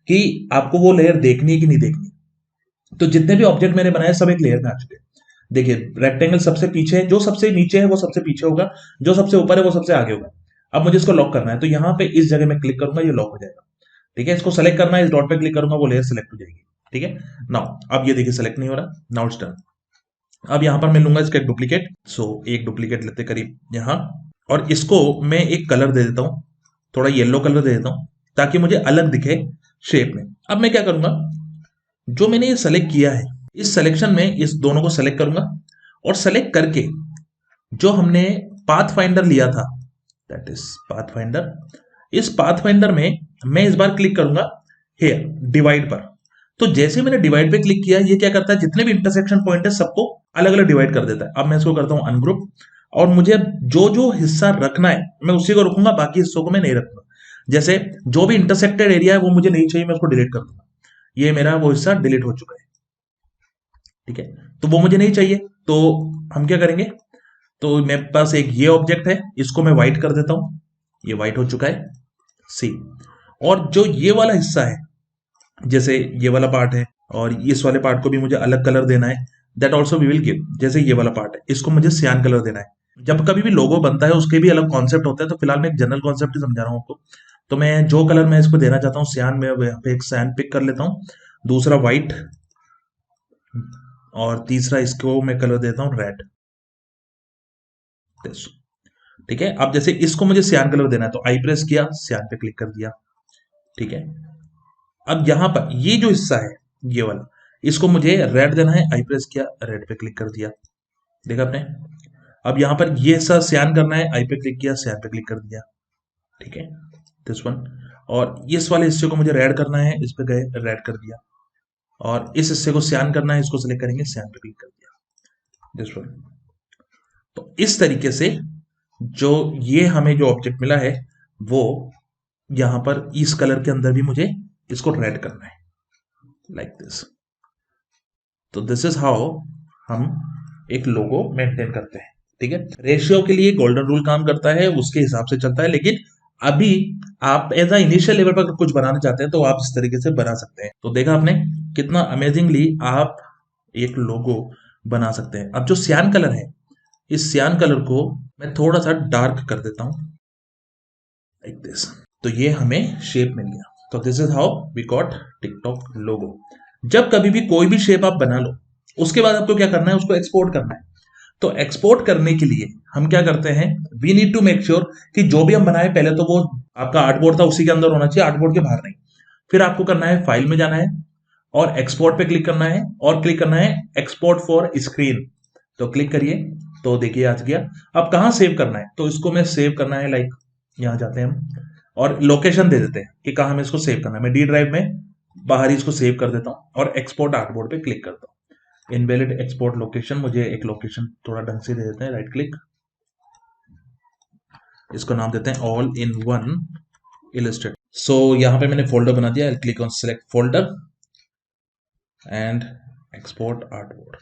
कि आपको वो लेयर देखनी है कि नहीं देखनी। तो जितने भी ऑब्जेक्ट मैंने बनाए सब एक लेयर में आ चुके हैं। देखिए रेक्टेंगल सबसे पीछे है, जो सबसे नीचे है वो सबसे पीछे होगा, जो सबसे ऊपर है वो सबसे आगे होगा। अब मुझे इसको लॉक करना है, तो यहाँ पे इस जगह में क्लिक करूंगा, ये लॉक हो जाएगा, ठीक है। इसको सेलेक्ट करना है, इस डॉट पे क्लिक करूंगा, वो लेयर सेलेक्ट हो जाएगी, ठीक है। नाउ अब ये देखिए सेलेक्ट नहीं हो रहा, नाउ इट्स डन। अब यहां पर मैं लूंगा इसका एक डुप्लीकेट, सो एक डुप्लीकेट लेते करीब यहां, और इसको मैं एक कलर दे देता हूं, थोड़ा येलो कलर दे देता हूं ताकि मुझे अलग दिखे शेप में। अब मैं क्या करूंगा, जो मैंने ये सेलेक्ट किया है इस सिलेक्शन में इस दोनों को सेलेक्ट करूंगा, और सेलेक्ट करके जो हमने पाथ फाइंडर लिया था, दैट इज पाथ फाइंडर, इस पाथ फाइंडर में मैं इस बार क्लिक करूंगा हेयर डिवाइड पर। तो जैसे मैंने डिवाइड पे क्लिक किया, ये क्या करता है, जितने भी इंटरसेक्शन पॉइंट है सबको अलग अलग डिवाइड कर देता है। अब मैं इसको करता हूं अनग्रुप, और मुझे जो जो हिस्सा रखना है मैं उसी को रखूंगा, बाकी हिस्सों को मैं नहीं रखूंगा। जैसे जो भी इंटरसेक्टेड एरिया है वो मुझे नहीं चाहिए, मैं उसको डिलीट कर दूंगा। ये मेरा वो हिस्सा डिलीट हो चुका है, ठीक है, तो वो मुझे नहीं चाहिए। तो हम क्या करेंगे, तो मेरे पास एक ये ऑब्जेक्ट है, इसको मैं व्हाइट कर देता हूं, ये व्हाइट हो चुका है, सी। और जो ये वाला हिस्सा है, जैसे ये वाला पार्ट है और इस वाले पार्ट को भी मुझे अलग कलर देना है, that also we will give. जैसे ये वाला पार्ट है, इसको मुझे सियान कलर देना है। जब कभी भी लोगो बनता है उसके भी अलग कॉन्सेप्ट होता है, तो फिलहाल मैं एक जनरल कॉन्सेप्ट ही समझा रहा हूं आपको। तो मैं जो कलर मैं इसको देना चाहता हूँ सियान में, यहाँ पे एक सियान पिक कर लेता हूँ, दूसरा व्हाइट, और तीसरा इसको मैं कलर देता हूं रेड, ठीक है। अब जैसे इसको मुझे सियान कलर देना है, तो आई प्रेस किया, सियान पे क्लिक कर दिया, ठीक है। अब यहां पर ये जो हिस्सा है ये वाला, इसको मुझे रेड देना है, आई प्रेस किया, रेड पे क्लिक कर दिया, देखा आपने। अब यहां पर ये हिस्सा सियान करना है, आई पे क्लिक किया, सियान पे क्लिक कर दिया, ठीक है, दिस वन। और इस वाले हिस्से को मुझे रेड करना है, इस पे गए, रेड कर दिया। और इस हिस्से को सियान करना है, इसको सिलेक्ट करेंगे, सियान पे क्लिक कर दिया, दिस वन। तो इस तरीके से जो ये हमें जो ऑब्जेक्ट मिला है वो यहां पर इस कलर के अंदर भी मुझे इसको रेड करना है, लाइक दिस। तो दिस इज हाउ हम एक लोगो मेंटेन करते हैं, ठीक है। रेशियो के लिए गोल्डन रूल काम करता है, उसके हिसाब से चलता है, लेकिन अभी आप एज अ इनिशियल लेवल पर कुछ बनाना चाहते हैं तो आप इस तरीके से बना सकते हैं। तो देखा आपने कितना अमेजिंगली आप एक लोगो बना सकते हैं। अब जो सियान कलर है, इस सियान कलर को मैं थोड़ा सा डार्क कर देता हूं, लाइक दिस। तो ये हमें शेप मिल गया। तो this is how we got TikTok logo. जब कभी भी कोई भी शेप आप बना लो, उसके बाद आपको क्या करना है, उसको एक्सपोर्ट करना है। तो एक्सपोर्ट करने के लिए हम क्या करते हैं, we need to make sure कि जो भी हम बनाए पहले तो वो आपका आर्टबोर्ड था उसी के अंदर होना चाहिए, आर्टबोर्ड के बाहर नहीं। फिर आपको करना है फाइल में जाना है और एक्सपोर्ट पे क्लिक करना है, और क्लिक करना है एक्सपोर्ट फॉर स्क्रीन। तो क्लिक करिए, तो देखिए आ गया। अब कहाँ सेव करना है, तो इसको मैं सेव करना है, लाइक यहाँ जाते हैं हम और लोकेशन दे देते हैं कि कहाँ हमें इसको सेव करना है। मैं डी ड्राइव में बाहर ही इसको सेव कर देता हूँ और एक्सपोर्ट आर्टबोर्ड पे क्लिक करता हूँ। इनवैलिड एक्सपोर्ट लोकेशन, मुझे एक लोकेशन थोड़ा ढंग से दे देते हैं, राइट क्लिक, इसको नाम देते हैं ऑल इन वन इलस्ट्रेट। सो यहां पे मैंने फोल्डर बना दिया, click on select folder and export artboard.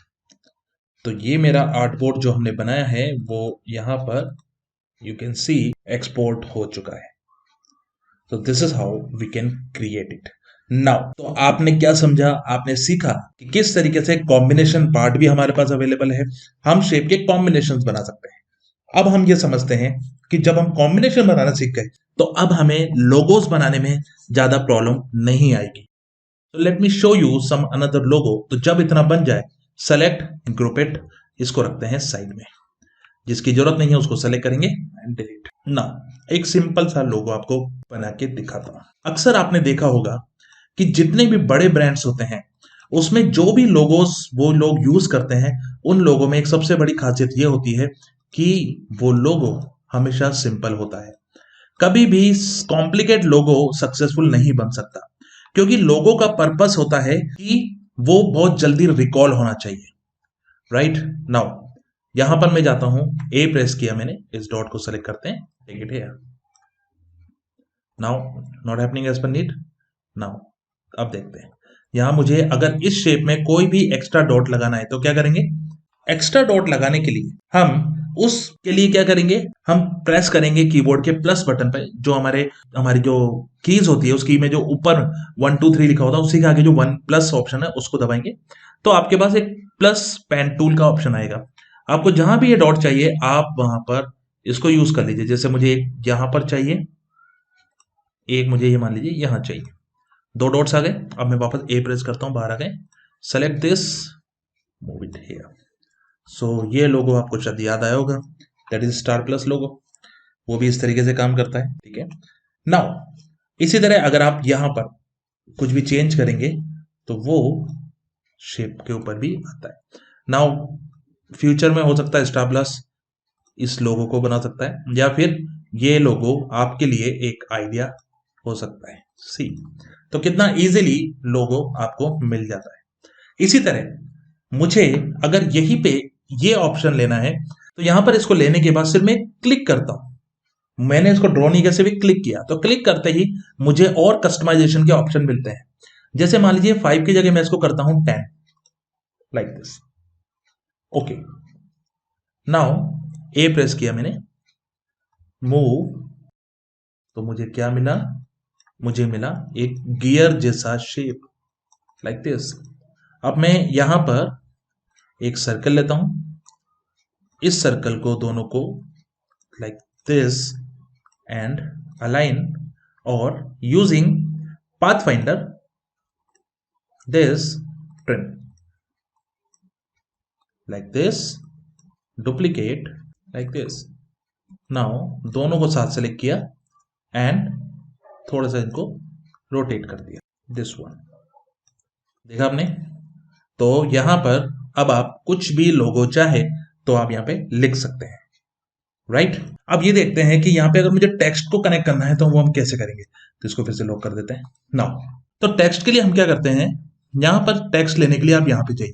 तो ये मेरा आर्टबोर्ड जो हमने बनाया है वो यहां पर यू कैन सी एक्सपोर्ट हो चुका है। तो this is how we can create it now. तो आपने क्या समझा, आपने सीखा कि किस तरीके से कॉम्बिनेशन पार्ट भी हमारे पास अवेलेबल है, हम शेप के कॉम्बिनेशंस बना सकते हैं। अब हम ये समझते हैं कि जब हम कॉम्बिनेशन बनाना सीख गए तो अब हमें लोगोस बनाने में ज्यादा प्रॉब्लम नहीं आएगी। तो let me show you some another logo. तो जब इतना बन जाए, सेलेक्ट, ग्रुप इट, इसको रखते हैं साइड में, जिसकी जरूरत नहीं है उसको सेलेक्ट करेंगे एंड डिलीट। ना एक सिंपल सा लोगो आपको बना के दिखाता हूं। अक्सर आपने देखा होगा कि जितने भी बड़े ब्रांड्स होते हैं उसमें जो भी लोगोस वो लोग यूज करते हैं, उन लोगों में एक सबसे बड़ी खासियत ये होती है कि वो लोगो हमेशा सिंपल होता है। कभी भी कॉम्प्लिकेट लोगो सक्सेसफुल नहीं बन सकता, क्योंकि लोगो का पर्पस होता है कि वो बहुत जल्दी रिकॉल होना चाहिए, राइट। नाउ यहां पर मैं जाता हूं, ए प्रेस किया मैंने, इस डॉट को सेलेक्ट करते हैं, take it here. Now not happening as per need. Now अब देखते हैं, यहां मुझे अगर इस शेप में कोई भी एक्स्ट्रा डॉट लगाना है तो क्या करेंगे, एक्स्ट्रा डॉट लगाने के लिए हम उसके लिए क्या करेंगे, हम प्रेस करेंगे कीबोर्ड के प्लस बटन पे, जो हमारी जो कीज होती है उस की में जो ऊपर 1 2 3 लिखा होता है उसी के आगे जो 1 प्लस ऑप्शन है उसको दबाएंगे, तो आपके पास एक प्लस पेन टूल का ऑप्शन आएगा। आपको जहां भी ये डॉट चाहिए आप वहां पर इसको यूज कर लीजिए। जैसे मुझे एक यहां पर चाहिए, एक मुझे ये मान लीजिए यहां चाहिए, 2 डॉट्स आ गए। अब मैं वापस ए प्रेस करता हूं, बाहर आ गए, select this, move it here. So ये लोगो आपको शायद याद आया होगा, that is Star Plus logo, वो भी इस तरीके से काम करता है, ठीक है। नाउ इसी तरह अगर आप यहां पर कुछ भी चेंज करेंगे तो वो शेप के ऊपर भी आता है। नाउ फ्यूचर में हो सकता है स्टार प्लस इस लोगो को बना सकता है, या फिर ये लोगो आपके लिए एक आइडिया हो सकता है, सी। तो कितना इजीली लोगो आपको मिल जाता है। इसी तरह मुझे अगर यहीं पे ये ऑप्शन लेना है तो यहां पर इसको लेने के बाद सिर्फ मैं क्लिक करता हूं, मैंने इसको ड्रॉ नहीं कैसे भी क्लिक किया, तो क्लिक करते ही मुझे और कस्टमाइजेशन के ऑप्शन मिलते हैं। जैसे मान लीजिए 5 की जगह मैं इसको करता हूं 10, like this, okay. Now A press किया मैंने, मूव, तो मुझे क्या मिला, मुझे मिला एक गियर जैसा शेप, लाइक दिस। अब मैं यहां पर एक सर्कल लेता हूं, इस सर्कल को दोनों को लाइक दिस एंड अलाइन, और using pathfinder this trim, like this, duplicate, like this. Now दोनों को साथ सेलेक्ट किया एंड थोड़ा सा इनको रोटेट कर दिया, दिस वन, देखा आपने। तो यहां पर अब आप कुछ भी लोगो चाहे तो आप यहां पे लिख सकते हैं, राइट। अब ये देखते हैं कि यहां पे अगर मुझे टेक्स्ट को कनेक्ट करना है तो वो हम कैसे करेंगे, तो इसको फिर से लॉक कर देते हैं। नाउ तो टेक्स्ट के लिए हम क्या करते हैं, यहां पर टेक्स्ट लेने के लिए आप यहां पे जाइए,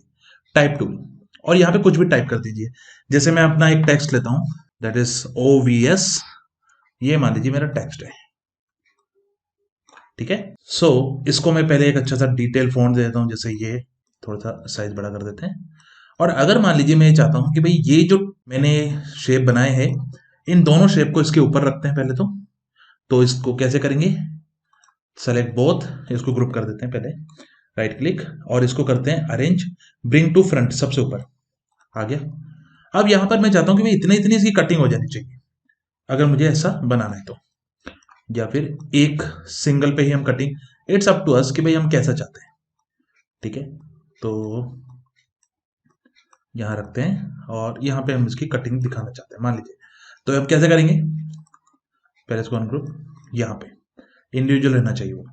टाइप टूल, और यहां पे कुछ भी टाइप कर दीजिए। जैसे मैं अपना एक टेक्स्ट लेता हूं, दैट इज OVS, ये मान लीजिए मेरा टेक्स्ट है, ठीक है। सो इसको मैं पहले एक अच्छा सा डिटेल फॉन्ट दे देता हूं, जैसे ये थोड़ा सा साइज बड़ा कर देते हैं। और अगर मान लीजिए मैं चाहता हूं कि भाई ये जो मैंने शेप बनाए हैं इन दोनों शेप को इसके ऊपर रखते हैं पहले, तो इसको कैसे करेंगे, सेलेक्ट बोथ, इसको ग्रुप कर देते हैं पहले, राइट क्लिक, और इसको करते हैं अरेंज, ब्रिंग टू फ्रंट, सबसे ऊपर आ गया। अब यहां पर मैं चाहता हूं कि भाई इतनी इतनी इसकी कटिंग हो जानी चाहिए, अगर मुझे ऐसा बनाना है तो, या फिर एक सिंगल पे ही हम cutting, it's up to us कि भाई हम कैसा चाहते हैं, ठीक है। तो यहां रखते हैं और यहां पे हम इसकी कटिंग दिखाना चाहते हैं, मान लीजिए। तो अब कैसे करेंगे, पहले इसको अनग्रुप, यहां पे इंडिविजुअल रहना चाहिए वो।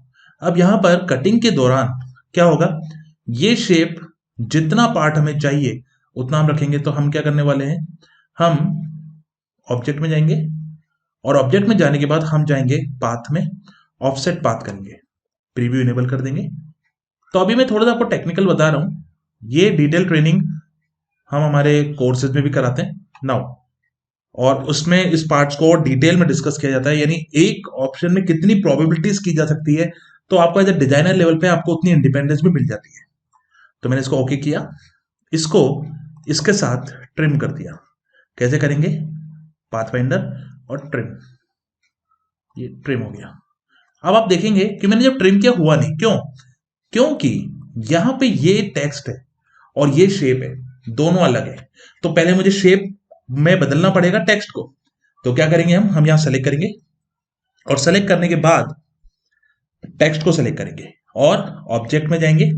अब यहां पर कटिंग के दौरान क्या होगा, ये शेप जितना पार्ट हमें चाहिए उतना हम रखेंगे। तो हम क्या करने वाले हैं, हम ऑब्जेक्ट में जाएंगे, और ऑब्जेक्ट में जाने के बाद हम जाएंगे पाथ में, ऑफसेट पाथ करेंगे, प्रीव्यू इनेबल कर देंगे। तो अभी मैं थोड़ा सा आपको टेक्निकल बता रहा हूं, ये डिटेल ट्रेनिंग हम हमारे कोर्सेज में भी कराते हैं नाउ, और उसमें इस पार्ट्स को डिटेल में डिस्कस किया जाता है, यानी एक ऑप्शन में कितनी प्रोबेबिलिटीज की जा सकती है, तो आपको एज ए डिजाइनर लेवल पे आपको उतनी इंडिपेंडेंस भी मिल जाती है। तो मैंने इसको ओके किया, इसको इसके साथ ट्रिम कर दिया। कैसे करेंगे, पाथफाइंडर और ट्रिम, ये ट्रिम हो गया। अब आप देखेंगे कि मैंने जब ट्रिम किया हुआ नहीं, क्यों? क्योंकि यहां पे ये टेक्स्ट है और ये शेप है, दोनों अलग है। तो पहले मुझे शेप में बदलना पड़ेगा टेक्स्ट को। तो क्या करेंगे, हम यहां सेलेक्ट करेंगे और सेलेक्ट करने के बाद टेक्स्ट को सेलेक्ट करेंगे और ऑब्जेक्ट में जाएंगे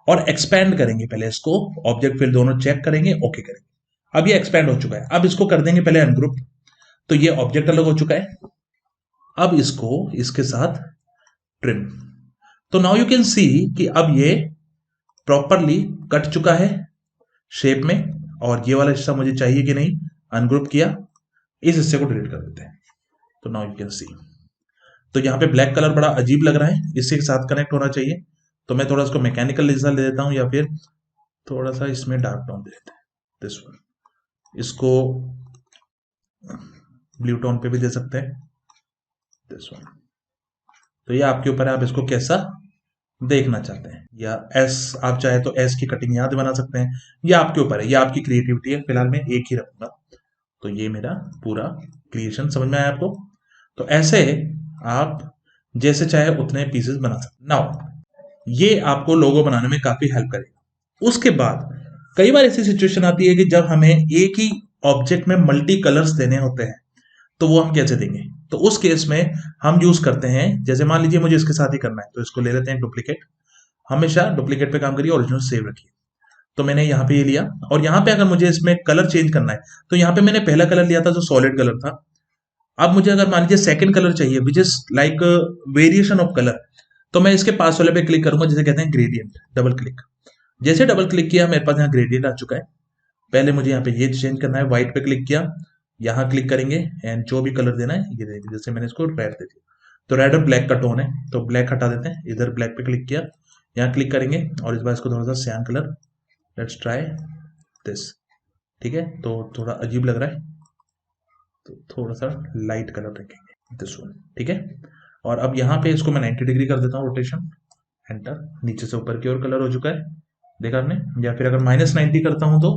और एक्सपैंड करेंगे। पहले इसको ऑब्जेक्ट फिर दोनों चेक करेंगे, ओके करेंगे। अब ये एक्सपैंड हो चुका है। अब इसको कर देंगे पहले अनग्रुप, तो ये ऑब्जेक्ट अलग हो चुका है। अब इसको इसके साथ ट्रिम, तो नाउ यू कैन सी कि अब ये प्रॉपरली कट चुका है शेप में, और ये वाला हिस्सा मुझे चाहिए कि नहीं, अनग्रुप किया, इस हिस्से को डिलीट कर देते हैं। तो नाउ यू कैन सी, तो यहाँ पे ब्लैक कलर बड़ा अजीब लग रहा है, इससे के साथ कनेक्ट होना चाहिए। तो मैं थोड़ा इसको मैकेनिकल जैसा ले देता हूँ, या फिर थोड़ा सा इसमें डार्क टोन दे देते हैं, दिस वन। इसको ब्लू टोन पे भी दे सकते हैं, दिस वन। तो ये आपके ऊपर है, आप इसको कैसा देखना चाहते हैं, या एस आप चाहे तो एस की कटिंग यहां बना सकते हैं, ये आपके ऊपर है, ये आपकी क्रिएटिविटी है। फिलहाल मैं एक ही रखूंगा। तो ये मेरा पूरा क्रिएशन समझ में आया आपको? तो ऐसे आप जैसे चाहे उतने पीसेस बना सकते। नाउ ये आपको लोगो बनाने में काफी हेल्प करेगा। उसके बाद कई बार ऐसी सिचुएशन आती है कि जब हमें एक ही ऑब्जेक्ट में मल्टी कलर्स देने होते हैं, तो वो हम कैसे देंगे? तो उस केस में हम यूज करते हैं, जैसे मान लीजिए मुझे इसके साथ ही करना है, तो इसको ले लेते हैं डुप्लीकेट। हमेशा डुप्लीकेट पे काम करिए, ओरिजिनल सेव रखिए। तो मैंने यहाँ पे ये लिया, और यहाँ पे अगर मुझे इसमें कलर चेंज करना है, तो यहाँ पे मैंने पहला कलर लिया था जो सॉलिड कलर था। अब मुझे अगर मान लीजिए सेकंड कलर चाहिए which is like variation of colour, तो मैं इसके पास वाले पे क्लिक करूंगा, जिसे कहते हैं ग्रेडियंट, डबल क्लिक। जैसे डबल क्लिक किया, मेरे पास यहाँ ग्रेडियंट आ चुका है। पहले मुझे यहाँ पे ये चेंज करना है, व्हाइट पे क्लिक किया, यहाँ क्लिक करेंगे एंड जो भी कलर देना है ये देंगे। जैसे मैंने इसको रेड दे दिया, तो रेड और ब्लैक का टोन है, तो ब्लैक हटा देते हैं। इधर ब्लैक पे क्लिक किया, यहाँ क्लिक करेंगे और इस बार इसको थोड़ा सा सैन कलर, लेट्स ट्राई दिस। ठीक है, तो थोड़ा अजीब लग रहा है, तो थोड़ा सा लाइट कलर रखेंगे, दिस वन। ठीक है, और अब यहाँ पे इसको मैं 90 डिग्री कर देता हूँ रोटेशन, एंटर। नीचे से ऊपर की ओर कलर हो चुका है, देखा आपने? या फिर अगर -90 करता हूं तो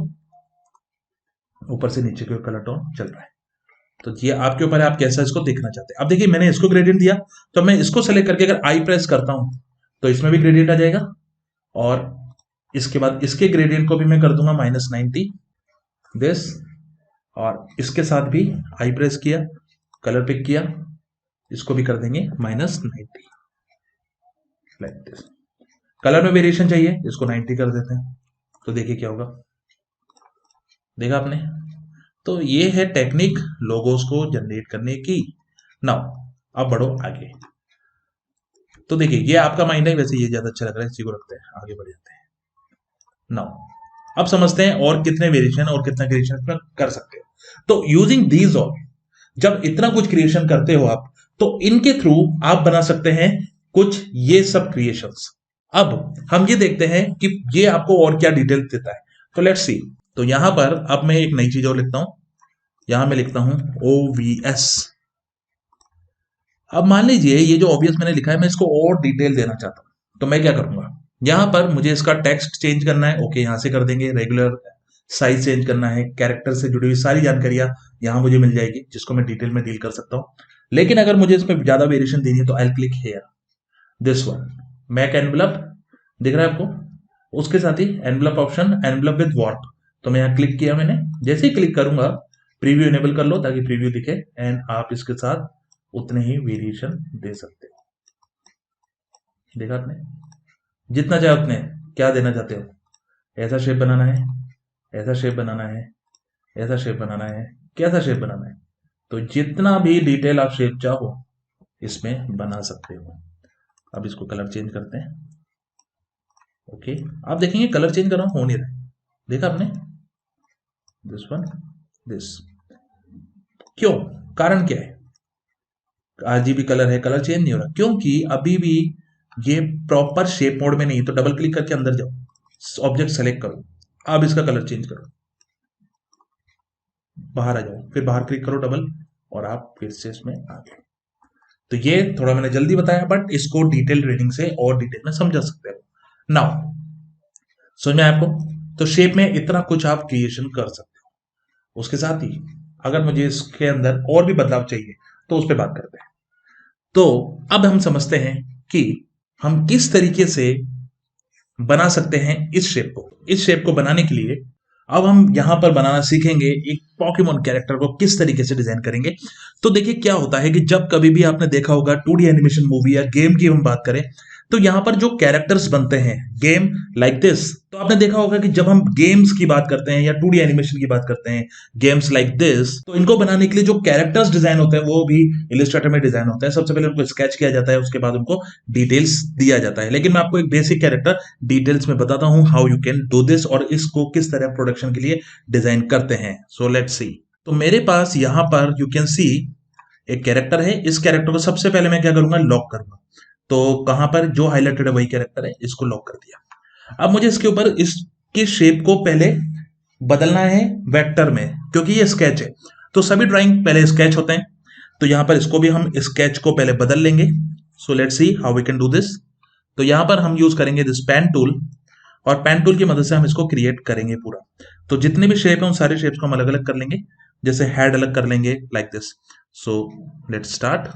ऊपर से नीचे की ओर कलर टोन चल रहा है। तो ये आपके ऊपर है, आप कैसा इसको देखना चाहते हैं। अब देखिए मैंने इसको ग्रेडियंट दिया, तो मैं इसको सेलेक्ट करके अगर आई प्रेस करता हूं तो इसमें भी ग्रेडियंट आ जाएगा, और इसके बाद इसके ग्रेडियंट को भी मैं कर दूंगा -90 दिस, और इसके साथ भी आई प्रेस किया, कलर पिक किया, इसको भी कर देंगे -90 लाइक दिस। कलर में वेरिएशन चाहिए, इसको 90 कर देते हैं, तो देखिए क्या होगा, देखा आपने? तो ये है टेक्निक लोगोस को जनरेट करने की। नाउ अब बढ़ो आगे। तो देखिए ये आपका माइंड है, वैसे ये ज्यादा अच्छा लग रहा है, इसी को रखते हैं, आगे बढ़ जाते हैं। नाउ अब समझते हैं और कितने वेरिएशन और कितना क्रिएशन इसमें कर सकते हो। तो यूजिंग दीज ऑल, जब इतना कुछ क्रिएशन करते हो आप, तो इनके थ्रू आप बना सकते हैं कुछ ये सब क्रिएशंस। अब हम ये देखते हैं कि ये आपको और क्या डिटेल देता है। तो लेट्स सी। तो यहां पर अब मैं एक नई चीज और लिखता हूं, यहां मैं लिखता हूं OVS। अब मान लीजिए ये जो OVS मैंने लिखा है, मैं इसको और डिटेल देना चाहता हूं, तो मैं क्या करूंगा, यहां पर मुझे इसका टेक्स्ट चेंज करना है, ओके यहां से कर देंगे। रेगुलर साइज चेंज करना है, कैरेक्टर से जुड़ी हुई सारी जानकारियां यहां मुझे मिल जाएगी, जिसको मैं डिटेल में डील कर सकता हूं। लेकिन अगर मुझे इसमें ज्यादा वेरिएशन देनी है, तो I click here, this one, make envelope, दिख रहा है आपको? उसके साथ ही envelope option, envelope with warp, तो मैं यहां क्लिक किया मैंने। जैसे ही क्लिक करूंगा, प्रीव्यू इनेबल कर लो ताकि प्रीव्यू दिखे, एंड आप इसके साथ उतने ही वेरिएशन दे सकते हो। देखा आपने? जितना चाहे उतने। क्या देना चाहते हो? ऐसा शेप बनाना है, ऐसा शेप बनाना है, ऐसा शेप बनाना है, कैसा शेप बनाना है, तो जितना भी डिटेल आप शेप चाहो इसमें बना सकते हो। अब इसको कलर चेंज करते हैं, ओके। आप देखेंगे कलर चेंज कर रहा हूं, हो नहीं रहा है, देखा आपने? This one, this. क्यों? कारण क्या है? RGB कलर है, कलर चेंज नहीं हो रहा, क्योंकि अभी भी ये प्रॉपर शेप मोड में नहीं। तो डबल क्लिक करके अंदर जाओ, ऑब्जेक्ट सेलेक्ट करो, अब इसका कलर चेंज करो, बाहर आ जाओ, फिर बाहर क्लिक करो डबल, और आप फिर से इसमें आ गए। तो ये थोड़ा मैंने जल्दी बताया, बट इसको डिटेल रीडिंग से और डिटेल में समझा सकते हो। नाउ समझ में आया आपको? तो शेप में इतना कुछ आप क्रिएशन कर सकते हो। उसके साथ ही अगर मुझे इसके अंदर और भी बदलाव चाहिए तो उस पर बात करते हैं। तो अब हम समझते हैं कि हम किस तरीके से बना सकते हैं इस शेप को। इस शेप को बनाने के लिए अब हम यहां पर बनाना सीखेंगे एक पॉकीमोन कैरेक्टर को किस तरीके से डिजाइन करेंगे। तो देखिए क्या होता है कि जब कभी भी आपने देखा होगा 2D एनिमेशन मूवी या गेम की हम बात करें, तो यहां पर जो कैरेक्टर्स बनते हैं गेम लाइक दिस, तो आपने देखा होगा कि जब हम गेम्स की बात करते हैं या 2D एनिमेशन की बात करते हैं गेम्स लाइक दिस, तो इनको बनाने के लिए जो कैरेक्टर्स डिजाइन होते हैं वो भी इलिस्ट्रेटर में डिजाइन होता है। सबसे पहले उनको स्केच किया जाता है, उसके बाद उनको डिटेल्स दिया जाता है। लेकिन मैं आपको एक बेसिक कैरेक्टर डिटेल्स में बताता हूं how you can do this, और इसको किस तरह प्रोडक्शन के लिए डिजाइन करते हैं। सो लेट्स सी। तो मेरे पास यहां पर यू कैन सी एक कैरेक्टर है। इस कैरेक्टर को सबसे पहले मैं क्या करूंगा, लॉक करूंगा। तो कहां पर जो हाईलाइटेड है वही कैरेक्टर है, इसको लॉक कर दिया। अब मुझे इसके ऊपर इसकी शेप को पहले बदलना है वेक्टर में, क्योंकि ये स्केच है। तो सभी ड्राइंग पहले स्केच होते हैं, तो यहां पर इसको भी हम स्केच को पहले बदल लेंगे। So let's see how we can do this. तो यहां पर हम यूज करेंगे दिस पेन टूल, और पेन टूल की मदद से हम इसको क्रिएट करेंगे पूरा। तो जितने भी शेप है उन सारे शेप्स को हम अलग अलग कर लेंगे, जैसे हेड अलग कर लेंगे like this. So let's start.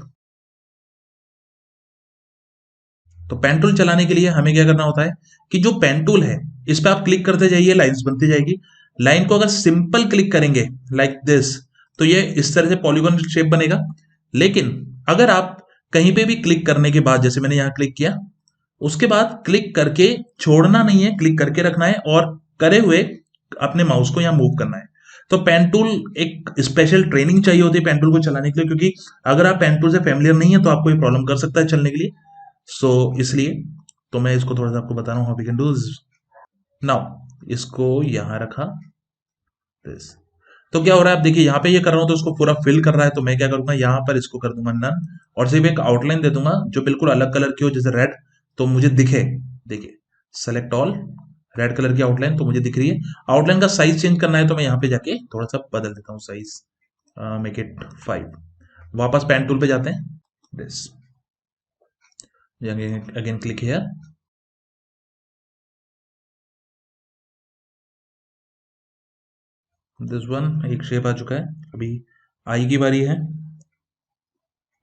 तो पेन टूल चलाने के लिए हमें क्या करना होता है कि जो पेन टूल है इस पे आप क्लिक करते जाइए, लाइंस बनती जाएगी। लाइन को अगर सिंपल क्लिक करेंगे लाइक दिस, तो ये इस तरह से पॉलीगॉन शेप बनेगा। लेकिन अगर आप कहीं पे भी क्लिक करने के बाद, जैसे मैंने यहां क्लिक किया, उसके बाद क्लिक करके छोड़ना नहीं है, क्लिक करके रखना है, और करे हुए अपने माउस को यहां मूव करना है। तो पेन टूल एक स्पेशल ट्रेनिंग चाहिए होती है पेन टूल को चलाने के लिए, क्योंकि अगर आप पेन टूल से फैमिलियर नहीं है तो आपको ये प्रॉब्लम कर सकता है चलने के लिए। सो इसलिए तो मैं इसको थोड़ा सा आपको बता रहा हूँ how we can do this. Now इसको यहां रखा दिस। तो क्या हो रहा है, आप देखिए यहां पे ये कर रहा हूं तो उसको पूरा फिल कर रहा है। तो मैं क्या करूंगा, यहां पर इसको कर दूंगा नन, और सिर्फ एक आउटलाइन दे दूंगा जो बिल्कुल अलग कलर की हो, जैसे रेड, तो मुझे दिखे। देखिए सेलेक्ट ऑल, रेड कलर की आउटलाइन तो मुझे दिख रही है। आउटलाइन का साइज चेंज करना है तो मैं यहाँ पे जाके थोड़ा सा बदल देता हूँ साइज, मेक इट 5। वापस पेन टूल पे जाते हैं, this again click here. This one एक शेप आ चुका है। अभी आई की बारी है,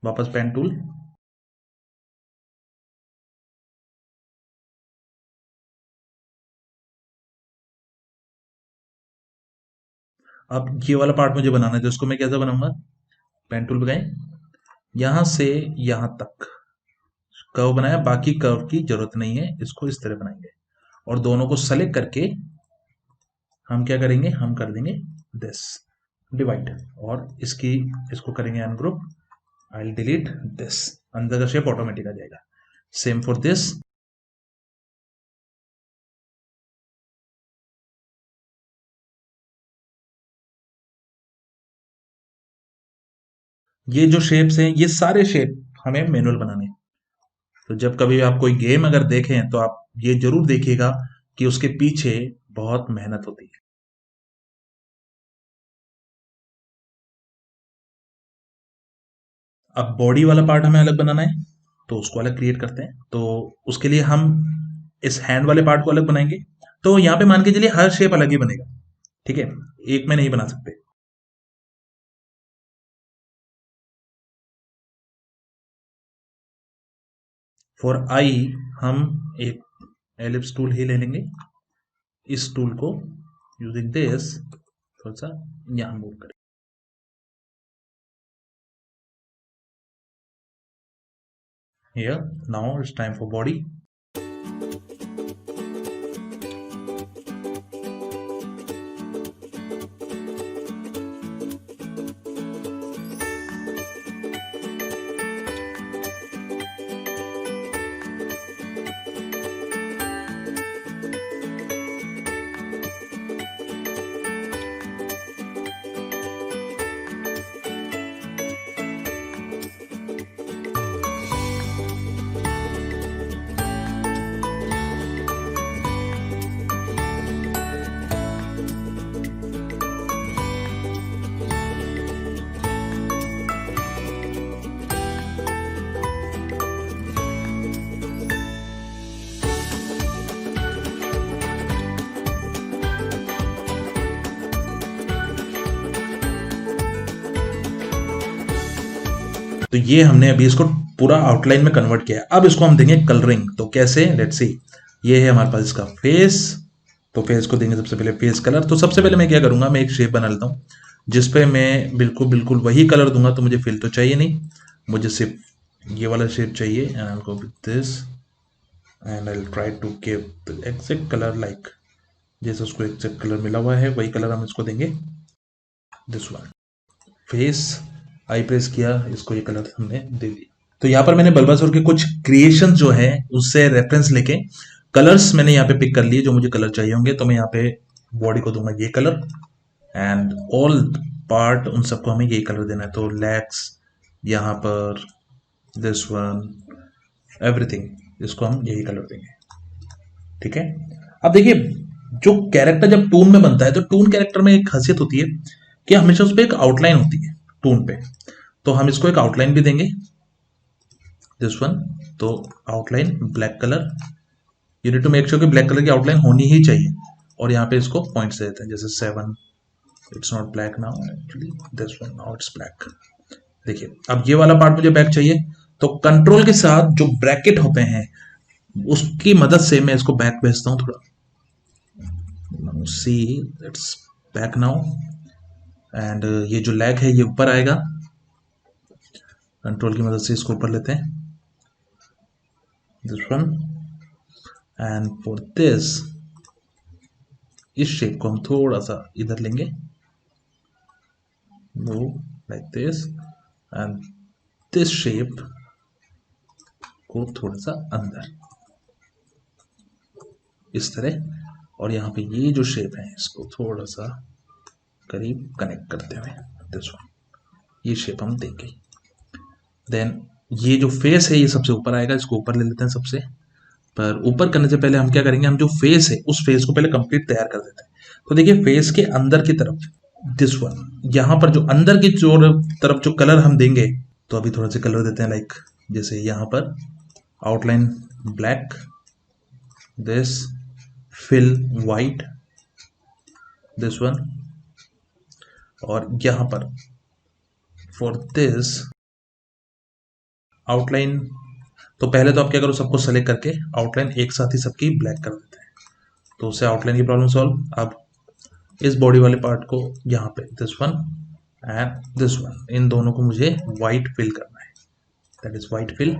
वापस पेन टूल। अब ये वाला पार्ट मुझे बनाना है, तो इसको मैं कैसे बनाऊंगा, पेन टूल पे गए, यहां से यहां तक कर्व बनाया, बाकी कर्व की जरूरत नहीं है, इसको इस तरह बनाएंगे। और दोनों को सेलेक्ट करके हम क्या करेंगे, हम कर देंगे दिस डिवाइड, और इसको करेंगे ungroup. I will delete this, अंदर का शेप ऑटोमेटिक आ जाएगा। Same for this. ये जो शेप्स हैं ये सारे शेप हमें मैनुअल बनाने हैं। तो जब कभी आप कोई गेम अगर देखें तो आप ये जरूर देखिएगा कि उसके पीछे बहुत मेहनत होती है। अब बॉडी वाला पार्ट हमें अलग बनाना है, तो उसको अलग क्रिएट करते हैं। तो उसके लिए हम इस हैंड वाले पार्ट को अलग बनाएंगे। तो यहां पे मान के चलिए हर शेप अलग ही बनेगा, ठीक है, एक में नहीं बना सकते। फॉर आई हम एक एलिप्स टूल ही ले लेंगे। इस टूल को यूजिंग दिस थोड़ा सा यहां मूव करें। Here now it's time for body. तो ये हमने अभी इसको पूरा आउटलाइन में कन्वर्ट किया है। अब इसको हम देंगे कलरिंग। तो कैसे, लेट्स सी। ये है हमारे पास इसका फेस। तो फेस को देंगे सबसे पहले फेस कलर। तो सबसे पहले मैं क्या करूंगा, मैं एक शेप बना लेता हूँ जिसपे मैं बिल्कुल बिल्कुल वही कलर दूंगा। तो मुझे फिल तो चाहिए नहीं, मुझे सिर्फ ये वाला शेप चाहिए। And I will go with this and I will try to give the exact colour like जैसे उसको एग्जैक्ट कलर मिला हुआ है वही कलर हम इसको देंगे, this one. Face, I press किया, इसको ये कलर हमने दे दिया। तो यहाँ पर मैंने बल्बासुर के कुछ क्रिएशन जो है उससे रेफरेंस लेके कलर्स मैंने यहाँ पे पिक कर लिए जो मुझे कलर चाहिए होंगे। तो मैं यहाँ पे बॉडी को दूंगा ये कलर एंड ऑल पार्ट उन सबको हमें ये कलर देना है। तो लेग्स यहाँ पर, दिस वन, एवरीथिंग इसको हम यही कलर देंगे, ठीक है। अब देखिए, जो कैरेक्टर जब टून में बनता है तो टून कैरेक्टर में एक खासियत होती है कि हमेशा उस पर एक आउटलाइन होती है टून पे। तो हम इसको एक आउटलाइन भी देंगे, दिस वन। तो outline black colour, you need to make sure कि ब्लैक कलर की आउटलाइन होनी ही चाहिए। और यहाँ पे इसको पॉइंट्स देते हैं जैसे 7, it's not black now actually, this one now it's black. देखिए अब ये वाला पार्ट मुझे बैक चाहिए, तो कंट्रोल के साथ जो ब्रैकेट होते हैं उसकी मदद से मैं इसको बैक भेजता हूँ थोड़ा। See it's back now and ये जो लैग है ये ऊपर आएगा, कंट्रोल की मदद से इसको ऊपर लेते हैं, this one. And for this, इस शेप को हम थोड़ा सा इधर लेंगे, move like this, and this shape को थोड़ा सा अंदर इस तरह। और यहाँ पे ये जो शेप है इसको थोड़ा सा करीब कनेक्ट करते हुए, दिस वन, ये शेप हम देंगे। देन ये जो फेस है ये सबसे ऊपर आएगा, इसको ऊपर ले लेते हैं सबसे। पर ऊपर करने से पहले हम क्या करेंगे, हम जो फेस है उस फेस को पहले कंप्लीट तैयार कर देते हैं। तो देखिए फेस के अंदर की तरफ, दिस वन, यहाँ पर जो अंदर की तरफ जो कलर हम देंगे, तो अभी थोड़ा सा कलर देते हैं लाइक जैसे यहाँ पर outline black, this fill white, this one. और यहाँ पर फॉर दिस आउटलाइन, तो पहले तो आप क्या करो, सबको सेलेक्ट करके आउटलाइन एक साथ ही सबकी ब्लैक कर देते हैं, तो उससे आउटलाइन की प्रॉब्लम सॉल्व। अब इस बॉडी वाले पार्ट को यहाँ पे this one and this one, इन दोनों को मुझे वाइट फिल करना है, दैट इज वाइट फिल,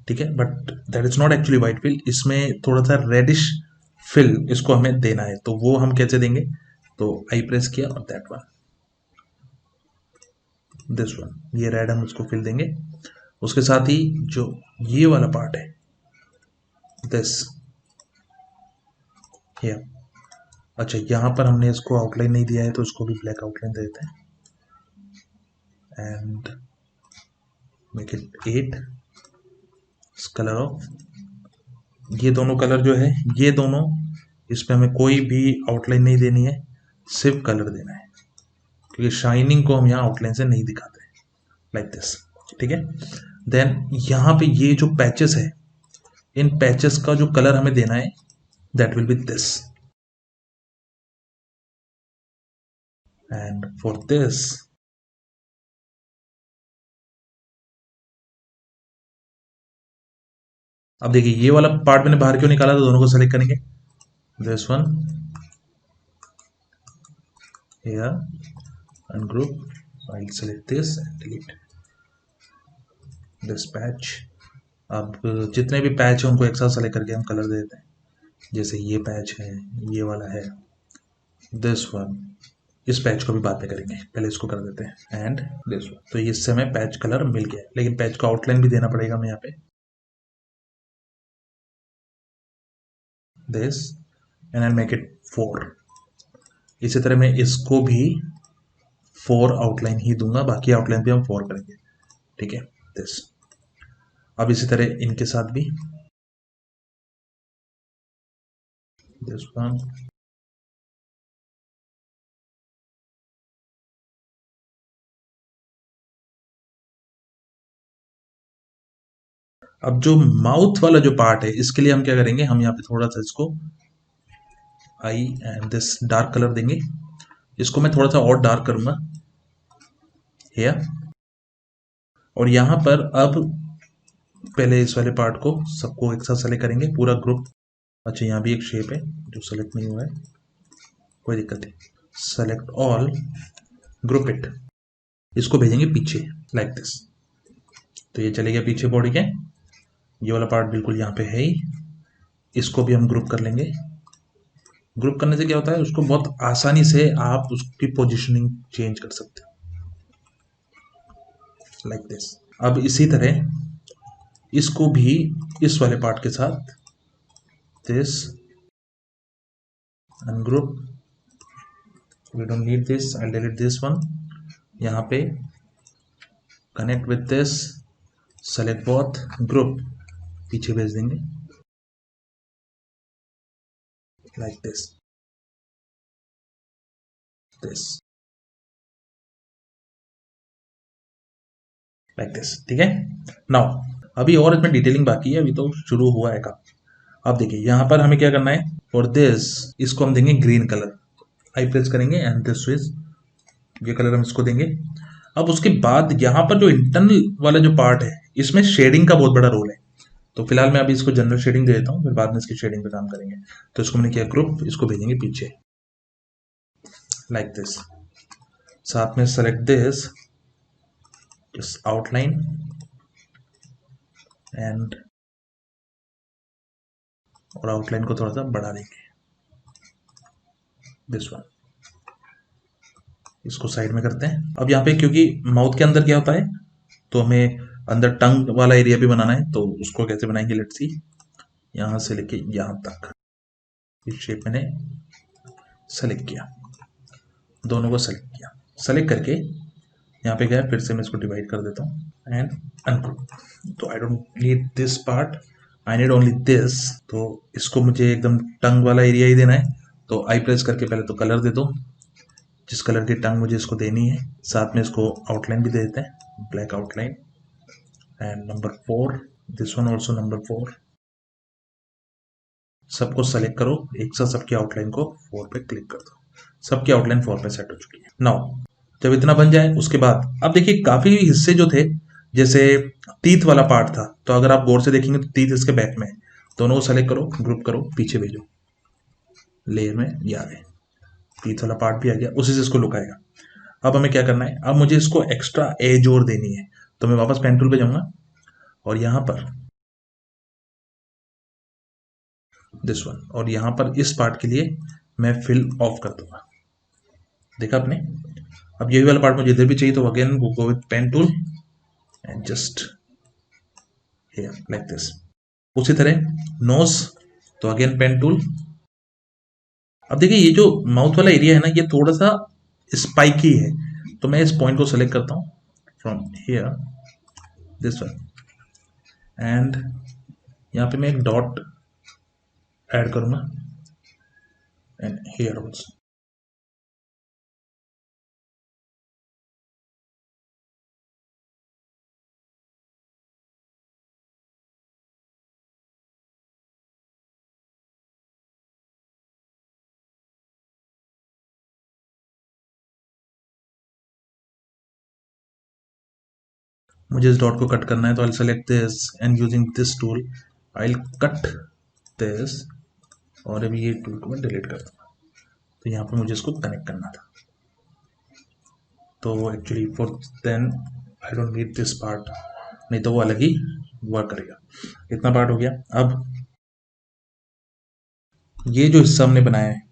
ठीक है। But that is not actually white fill, इसमें थोड़ा सा रेडिश फिल इसको हमें देना है। तो वो हम कैसे देंगे, तो आई प्रेस किया और दैट वन, दिस वन, ये रेड हम उसको फिल देंगे। उसके साथ ही जो ये वाला पार्ट है, दिस ये, अच्छा यहाँ पर हमने इसको आउटलाइन नहीं दिया है तो इसको भी ब्लैक आउटलाइन दे देते हैं and make it 8 colour of. ये दोनों कलर जो है, ये दोनों, इस पे हमें कोई भी आउटलाइन नहीं देनी है, सिर्फ कलर देना है, क्योंकि शाइनिंग को हम यहाँ आउटलाइन से नहीं दिखाते, लाइक दिस, ठीक है। देन यहाँ पे ये जो पैचेस है, इन पैचेस का जो कलर हमें देना है that will be this, and for this अब देखिए ये वाला पार्ट मैंने बाहर क्यों निकाला, तो दोनों को सेलेक्ट करेंगे, this one here ungroup, I'll select this and delete this patch। अब जितने भी पैच हैं उनको एक साथ सेलेक्ट करके हम कलर दे देते हैं, जैसे ये पैच है, ये वाला है, दिस वन। इस पैच को भी बाद में करेंगे, पहले इसको कर देते हैं एंड दिस वन। तो इससे हमें पैच कलर मिल गया, लेकिन पैच को आउटलाइन भी देना पड़ेगा हमें यहाँ पे, this and I make it 4। इसी तरह मैं इसको भी 4 आउटलाइन ही दूंगा, बाकी आउटलाइन भी हम 4 करेंगे, ठीक है, दिस। अब इसी तरह इनके साथ भी, दिस वन, अब जो माउथ वाला जो पार्ट है इसके लिए हम क्या करेंगे, हम यहाँ पे थोड़ा सा इसको आई एंड दिस डार्क कलर देंगे, इसको मैं थोड़ा सा और डार्क करूंगा हियर और यहाँ पर अब पहले इस वाले पार्ट को सबको एक साथ सेलेक्ट करेंगे, पूरा ग्रुप। अच्छा, यहाँ भी एक शेप है जो सेलेक्ट नहीं हुआ है, कोई दिक्कत नहीं। सेलेक्ट ऑल, ग्रुप इट, इसको भेजेंगे पीछे लाइक दिस। तो ये चले गया पीछे बॉडी के। ये वाला पार्ट बिल्कुल यहाँ पे है ही, इसको भी हम ग्रुप कर लेंगे। ग्रुप करने से क्या होता है, उसको बहुत आसानी से आप उसकी पोजीशनिंग चेंज कर सकते हो लाइक दिस। अब इसी तरह इसको भी इस वाले पार्ट के साथ this ungroup, we don't need this, I delete this one. यहाँ पे connect with this, select both, group, पीछे भेज देंगे लाइक दिस लाइक दिस। ठीक है, नाउ अभी और इसमें डिटेलिंग बाकी है, अभी तो शुरू हुआ है काम। अब देखिए यहाँ पर हमें क्या करना है, फॉर दिस इसको हम देंगे ग्रीन कलर, आई प्रेस करेंगे एंड दिस स्विच, ये कलर हम इसको देंगे। अब उसके बाद यहाँ पर जो इंटरनल वाला जो पार्ट है, इसमें शेडिंग का बहुत बड़ा रोल है। तो फिलहाल मैं अभी इसको जनरल शेडिंग दे देता हूँ, फिर बाद में इसकी शेडिंग पे काम करेंगे। तो इसको मैंने किया ग्रुप, इसको भेजेंगे पीछे लाइक दिस। साथ में select this, just outline and, और आउटलाइन को थोड़ा सा बढ़ा देंगे दिस वन। इसको साइड में करते हैं। अब यहाँ पे क्योंकि माउथ के अंदर क्या होता है, तो हमें अंदर टंग वाला एरिया भी बनाना है, तो उसको कैसे बनाएंगे, लेट्स सी। यहाँ से लेके यहाँ तक इस शेप मैंने सेलेक्ट किया, दोनों को सेलेक्ट किया। सेलेक्ट करके यहाँ पे गया, फिर से मैं इसको डिवाइड कर देता हूँ एंड अनग्रुप। तो आई don't need this part, I need only this. तो इसको मुझे एकदम टंग वाला एरिया ही देना है, तो आई प्रेस करके पहले तो कलर दे दो, जिस कलर की टंग मुझे इसको देनी है। साथ में इसको आउटलाइन भी दे देते हैं, black outline and number 4, this one also number 4। सबको सेलेक्ट करो एक साथ, सबकी आउटलाइन को 4 पे क्लिक कर दो। सबकी आउटलाइन 4 पे सेट हो चुकी है। नाउ जब इतना बन जाए उसके बाद अब देखिए काफी हिस्से जो थे, जैसे टीथ वाला पार्ट था, तो अगर आप गौर से देखेंगे तो टीथ इसके बैक में है। दोनों को सेलेक्ट करो, ग्रुप करो, पीछे भेजो, लेयर में ये आ गए, टीथ वाला पार्ट भी आ गया, उसी से इसको लुक आएगा। अब हमें क्या करना है, अब मुझे इसको एक्स्ट्रा एज और देनी है, तो मैं वापस पेन टूल पे जाऊंगा और यहां पर दिस वन, और यहां पर इस पार्ट के लिए मैं फिल ऑफ कर दूंगा। देखा आपने, अब यही वाला पार्ट मुझे इधर भी चाहिए, तो again go with pen tool and just here like this. उसी तरह नोज, तो अगेन पेन टूल। अब देखिए ये जो माउथ वाला एरिया है ना, ये थोड़ा सा स्पाइकी है, तो मैं इस पॉइंट को सेलेक्ट करता हूं from here this one, and यहाँ पे मैं एक डॉट ऐड करूंगा एंड हियर ऑल्सो। मुझे इस डॉट को कट करना है, तो I select this and using this tool I cut this, और अभी ये टूल को मैं डिलीट कर दूंगा। तो यहाँ पर मुझे इसको कनेक्ट करना था, तो actually for then I don't need this part, नहीं तो वो अलग ही वर्क करेगा। इतना पार्ट हो गया। अब ये जो हिस्सा हमने बनाया है,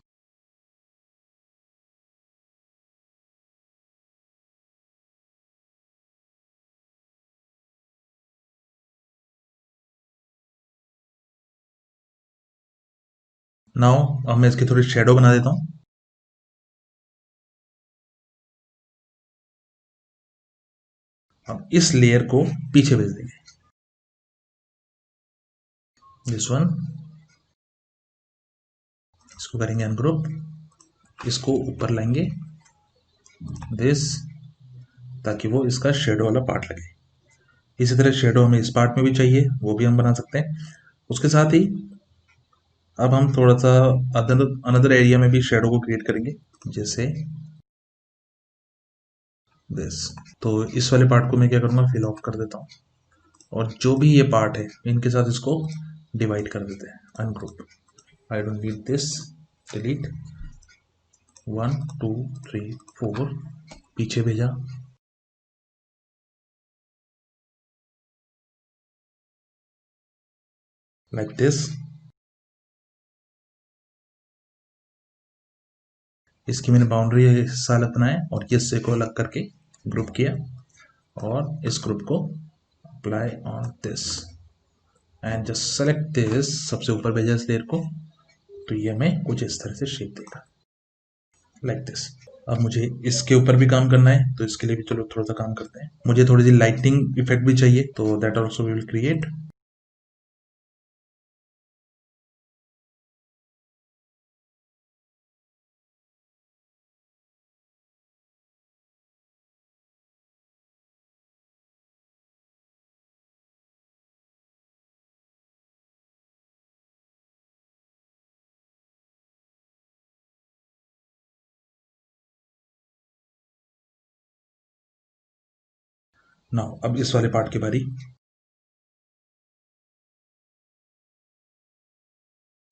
नाउ अब मैं इसकी थोड़ी शेडो बना देता हूँ। अब इस लेयर को पीछे भेज देंगे, दिस वन, इसको करेंगे अनग्रुप, इसको ऊपर लाएंगे दिस, ताकि वो इसका शेडो वाला पार्ट लगे। इसी तरह शेडो हमें इस पार्ट में भी चाहिए, वो भी हम बना सकते हैं। उसके साथ ही अब हम थोड़ा सा अनदर एरिया में भी शेडो को क्रिएट करेंगे, जैसे दिस। तो इस वाले पार्ट को मैं क्या करूँगा, फिल ऑफ कर देता हूँ और जो भी ये पार्ट है इनके साथ इसको डिवाइड कर देते हैं, ungroup. I don't need this, delete. 1 2 3 4 पीछे भेजा, लाइक दिस। इसकी मैंने बाउंड्री हिस्सा अलग बनाया और ये हिस्से को अलग करके ग्रुप किया और इस ग्रुप को apply on this and just select this. सबसे ऊपर भेजा इस लेयर को, तो ये हमें कुछ इस तरह से शेप देगा, लाइक दिस। अब मुझे इसके ऊपर भी काम करना है, तो इसके लिए भी चलो थोड़ा सा काम करते हैं। मुझे थोड़ी सी लाइटिंग इफेक्ट भी चाहिए, तो that also we will create. Now अब इस वाले पार्ट की बारी।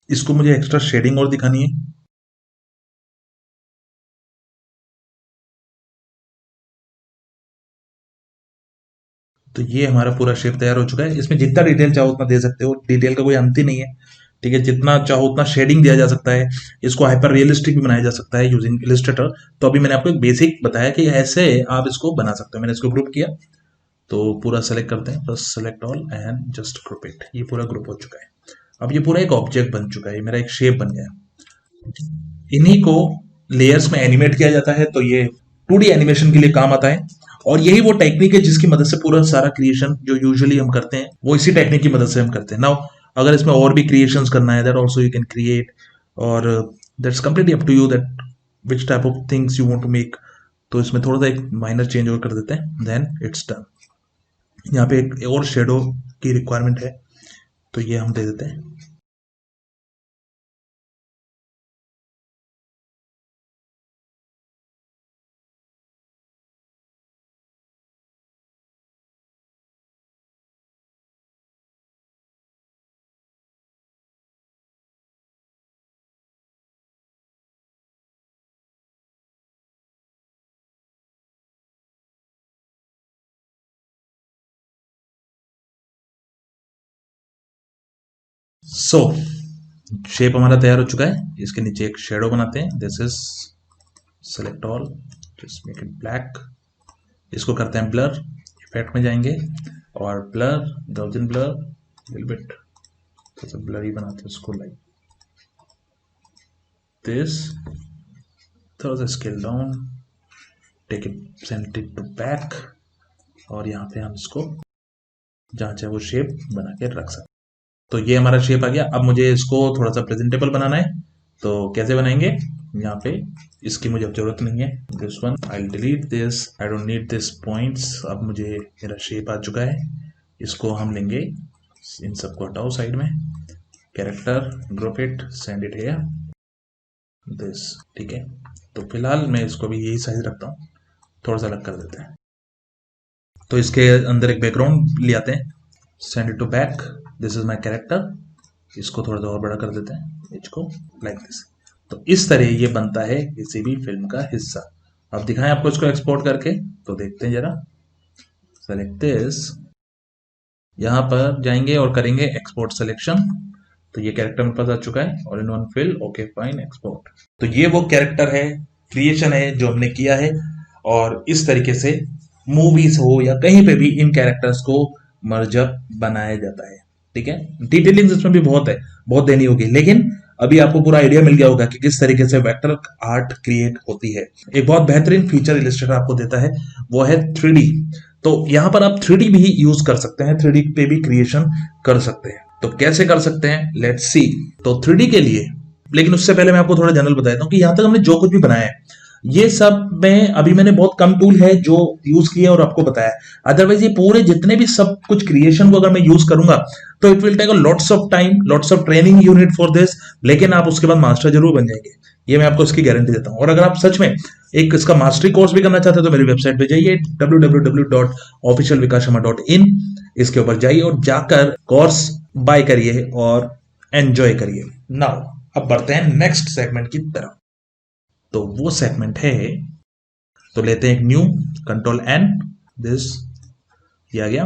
इसको मुझे एक्स्ट्रा शेडिंग और दिखानी है, तो ये हमारा पूरा शेप तैयार हो चुका है। इसमें जितना डिटेल चाहो उतना दे सकते हो, डिटेल का कोई अंत ही नहीं है, ठीक है। जितना चाहो उतना शेडिंग दिया जा सकता है, इसको हाइपर रियलिस्टिक भी बनाया जा सकता है यूजिंग इलस्ट्रेटर। तो अभी मैंने आपको एक बेसिक बताया कि ऐसे आप इसको बना सकते हो। मैंने इसको ग्रुप किया, तो पूरा सेलेक्ट करते हैं, बस select all and just group it. ये पूरा ग्रुप हो चुका है। अब ये पूरा एक ऑब्जेक्ट बन चुका है, मेरा एक शेप बन गया। इन्हीं को लेयर्स में एनिमेट किया जाता है, तो ये 2D एनिमेशन के लिए काम आता है। और यही वो टेक्निक है जिसकी मदद से पूरा सारा क्रिएशन जो यूजुअली हम करते हैं वो इसी टेक्निक की मदद से हम करते हैं। नाउ अगर इसमें और भी क्रिएशंस करना है, that also you can create, और that's completely up to you that which type of things you want to make. तो इसमें थोड़ा सा एक माइनर चेंज और कर देते हैं, देन इट्स डन। यहाँ पे एक और शेडो की रिक्वायरमेंट है, तो ये हम दे देते हैं। सो शेप हमारा तैयार हो चुका है। इसके नीचे एक शेडो बनाते हैं, this is select all, just make it black. इसको करते हैं ब्लर, इफेक्ट में जाएंगे और blur, Gaussian blur, little bit थोड़ा सा ब्लर ही बनाते हैं इसको, लाइक दिस। थोड़ा सा scale down, take it, send it to back, और यहाँ पे हम इसको जहाँ चाहे वो शेप बना के रख सकते हैं। तो ये हमारा शेप आ गया। अब मुझे इसको थोड़ा सा प्रेजेंटेबल बनाना है, तो कैसे बनाएंगे, यहाँ पे इसकी मुझे अब जरूरत नहीं है, this one I delete this, I don't need this points. अब मुझे मेरा शेप आ चुका है, इसको हम लेंगे, इन सबको हटाओ साइड में, character, group it, send it here, this, ठीक है। तो फिलहाल मैं इसको भी यही साइज रखता हूँ, थोड़ा सा अलग कर देते हैं। तो इसके अंदर एक बैकग्राउंड ले आते हैं, send it to back, this is my character. इसको थोड़ा सा और बड़ा कर देते हैं, इज को, लाइक दिस। तो इस तरह ये बनता है किसी भी फिल्म का हिस्सा। अब दिखाएं आपको इसको एक्सपोर्ट करके, तो देखते हैं जरा। सेलेक्ट दिस, यहां पर जाएंगे और करेंगे एक्सपोर्ट सिलेक्शन। तो ये कैरेक्टर मेरे पास आ चुका है, all in one fill, okay fine, export. तो ये वो कैरेक्टर है, क्रिएशन है जो हमने किया है। और इस तरीके से मूवीज हो या कहीं पे भी इन कैरेक्टर्स को मर्जअप बनाया जाता है, ठीक है। डिटेलिंग इसमें भी बहुत है, बहुत देनी होगी, लेकिन अभी आपको पूरा आइडिया मिल गया होगा कि किस तरीके से वेक्टर आर्ट क्रिएट होती है। एक बहुत बेहतरीन फीचर इलस्ट्रेटर आपको देता है, वो है 3D। तो यहां पर आप 3D भी यूज कर सकते हैं, 3D पे भी क्रिएशन कर सकते हैं। तो कैसे कर सकते हैं, लेट्स सी। तो 3D के लिए, लेकिन उससे पहले मैं आपको थोड़ा जनरल बता देता हूं कि यहां तक हमने जो कुछ भी बनाया है ये सब में अभी मैंने बहुत कम टूल है जो यूज किया और आपको बताया। अदरवाइज ये पूरे जितने भी सब कुछ क्रिएशन को अगर मैं यूज करूंगा तो it will take a lots of time, lots of training unit for this, लेकिन आप उसके बाद मास्टर जरूर बन जाएंगे। ये मैं आपको इसकी गारंटी देता हूं। और अगर आप सच में एक इसका मास्टरी कोर्स भी करना चाहते हैं तो मेरी वेबसाइट पे जाइए www.officialvikashsharma.in, इसके ऊपर जाइए और जाकर कोर्स बाय करिए और एंजॉय करिए। नाउ अब बढ़ते हैं नेक्स्ट सेगमेंट की तरफ। तो वो सेगमेंट है, तो लेते हैं एक न्यू, कंट्रोल एन, दिस, ये आ गया,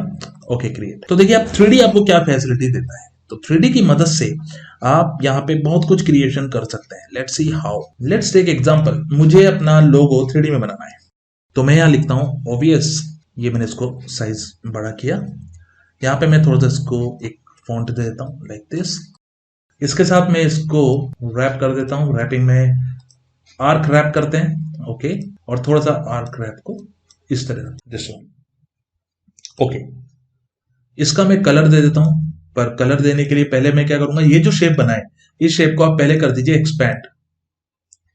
ओके क्रिएट। तो देखिए आप 3D आपको क्या फैसिलिटी देता है। तो 3D की मदद से आप यहाँ पे बहुत कुछ क्रिएशन कर सकते हैं। Let's see how. Let's take example, मुझे अपना लोगो 3D में बनाना है, तो मैं यहाँ लिखता हूँ ऑब्वियस, ये मैंने इसको साइज बड़ा किया, यहाँ पे मैं थोड़ा सा इसको एक फॉन्ट दे देता हूँ लाइक दिस। इसके साथ मैं इसको रैप कर देता हूँ, रैपिंग में आर्क रैप करते हैं, ओके, और थोड़ा सा आर्क रैप को इस तरह, दिस वन, ओके। इसका मैं कलर दे देता हूं, पर कलर देने के लिए पहले मैं क्या करूंगा, ये जो शेप बना है इस शेप को आप पहले कर दीजिए एक्सपैंड,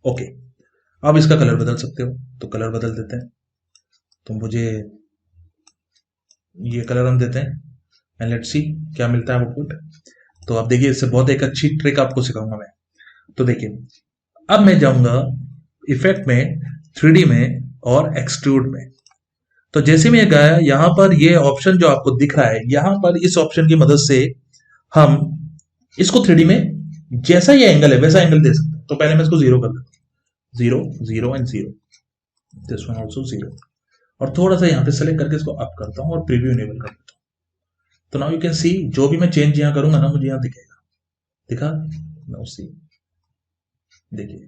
ओके। अब इसका कलर बदल सकते हो, तो कलर बदल देते हैं। तो मुझे ये कलर हम देते हैं एंड लेट्स सी क्या मिलता है आउटपुट। तो आप देखिए, इससे बहुत एक अच्छी ट्रिक आपको सिखाऊंगा मैं। तो देखिए अब मैं जाऊंगा इफेक्ट में, 3D में और एक्सट्रूड में। तो जैसे मैं गया यहां पर, ये ऑप्शन जो आपको दिख रहा है यहां पर, इस ऑप्शन की मदद से हम इसको 3D में जैसा ये एंगल है वैसा एंगल दे सकते हैं। तो पहले मैं इसको 0 कर देता हूं, 0 0 एंड 0, दिस वन आल्सो 0, और थोड़ा सा यहां पे सेलेक्ट करके इसको अप करता हूं और प्रीव्यू इनेबल कर देता हूं। तो नाउ यू कैन सी, जो भी मैं चेंज यहां करूंगा ना मुझे यहां दिखेगा, दिखा, नाउ सी, देखिए।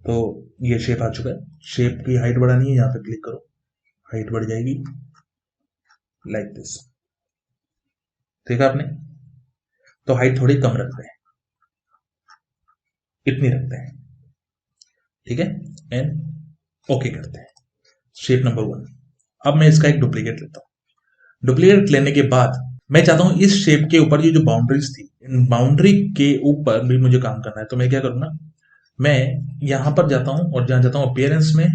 तो ये शेप आ चुका है। शेप की हाइट बढ़ानी है, यहां पे क्लिक करो, हाइट बढ़ जाएगी लाइक दिस, देखा आपने। तो हाइट थोड़ी कम रखते हैं, इतनी रखते हैं, ठीक है, एंड ओके करते हैं। Shape number 1। अब मैं इसका एक डुप्लीकेट लेता हूं। डुप्लीकेट लेने के बाद मैं चाहता हूं इस शेप के ऊपर ये जो बाउंड्रीज थी, इन बाउंड्री के ऊपर भी मुझे काम करना है। तो मैं क्या करूंगा, मैं यहां पर जाता हूं और जहां जाता हूं अपीयरेंस में,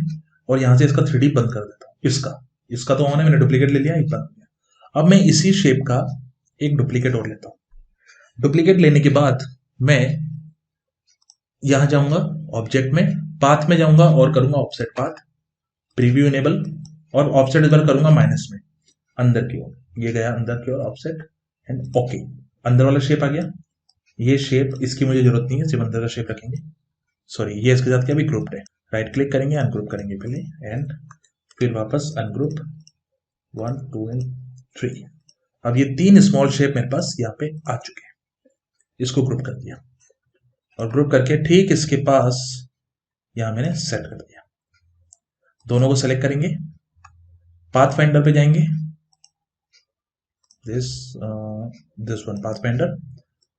और यहां से इसका 3D बंद कर देता हूं। इसका तो ऑन है, मैंने डुप्लीकेट ले लिया, एक बंद किया। अब मैं इसी शेप का एक डुप्लीकेट और लेता हूं। डुप्लीकेट लेने के बाद मैं यहां जाऊंगा ऑब्जेक्ट में, पाथ में जाऊंगा और करूंगा ऑफसेट पाथ, प्रीव्यू इनेबल, और ऑफसेट इधर करूंगा माइनस में, अंदर की ओर, ये गया अंदर की ओर ऑफसेट, एंड ओके, अंदर वाला शेप आ गया। ये शेप, इसकी मुझे जरूरत नहीं है, सिर्फ अंदर का शेप रखेंगे। सॉरी, ये इसके साथ क्या भी ग्रुप्ड है, राइट क्लिक करेंगे, अनग्रुप करेंगे पहले, एंड फिर वापस अनग्रुप, 1 2 एंड 3। अब ये 3 स्मॉल शेप मेरे पास यहाँ पे आ चुके हैं। इसको ग्रुप कर दिया, और ग्रुप करके ठीक इसके पास यहां मैंने सेट कर दिया। दोनों को सेलेक्ट करेंगे, पाथ फाइंडर पे जाएंगे, दिस वन पाथ फाइंडर,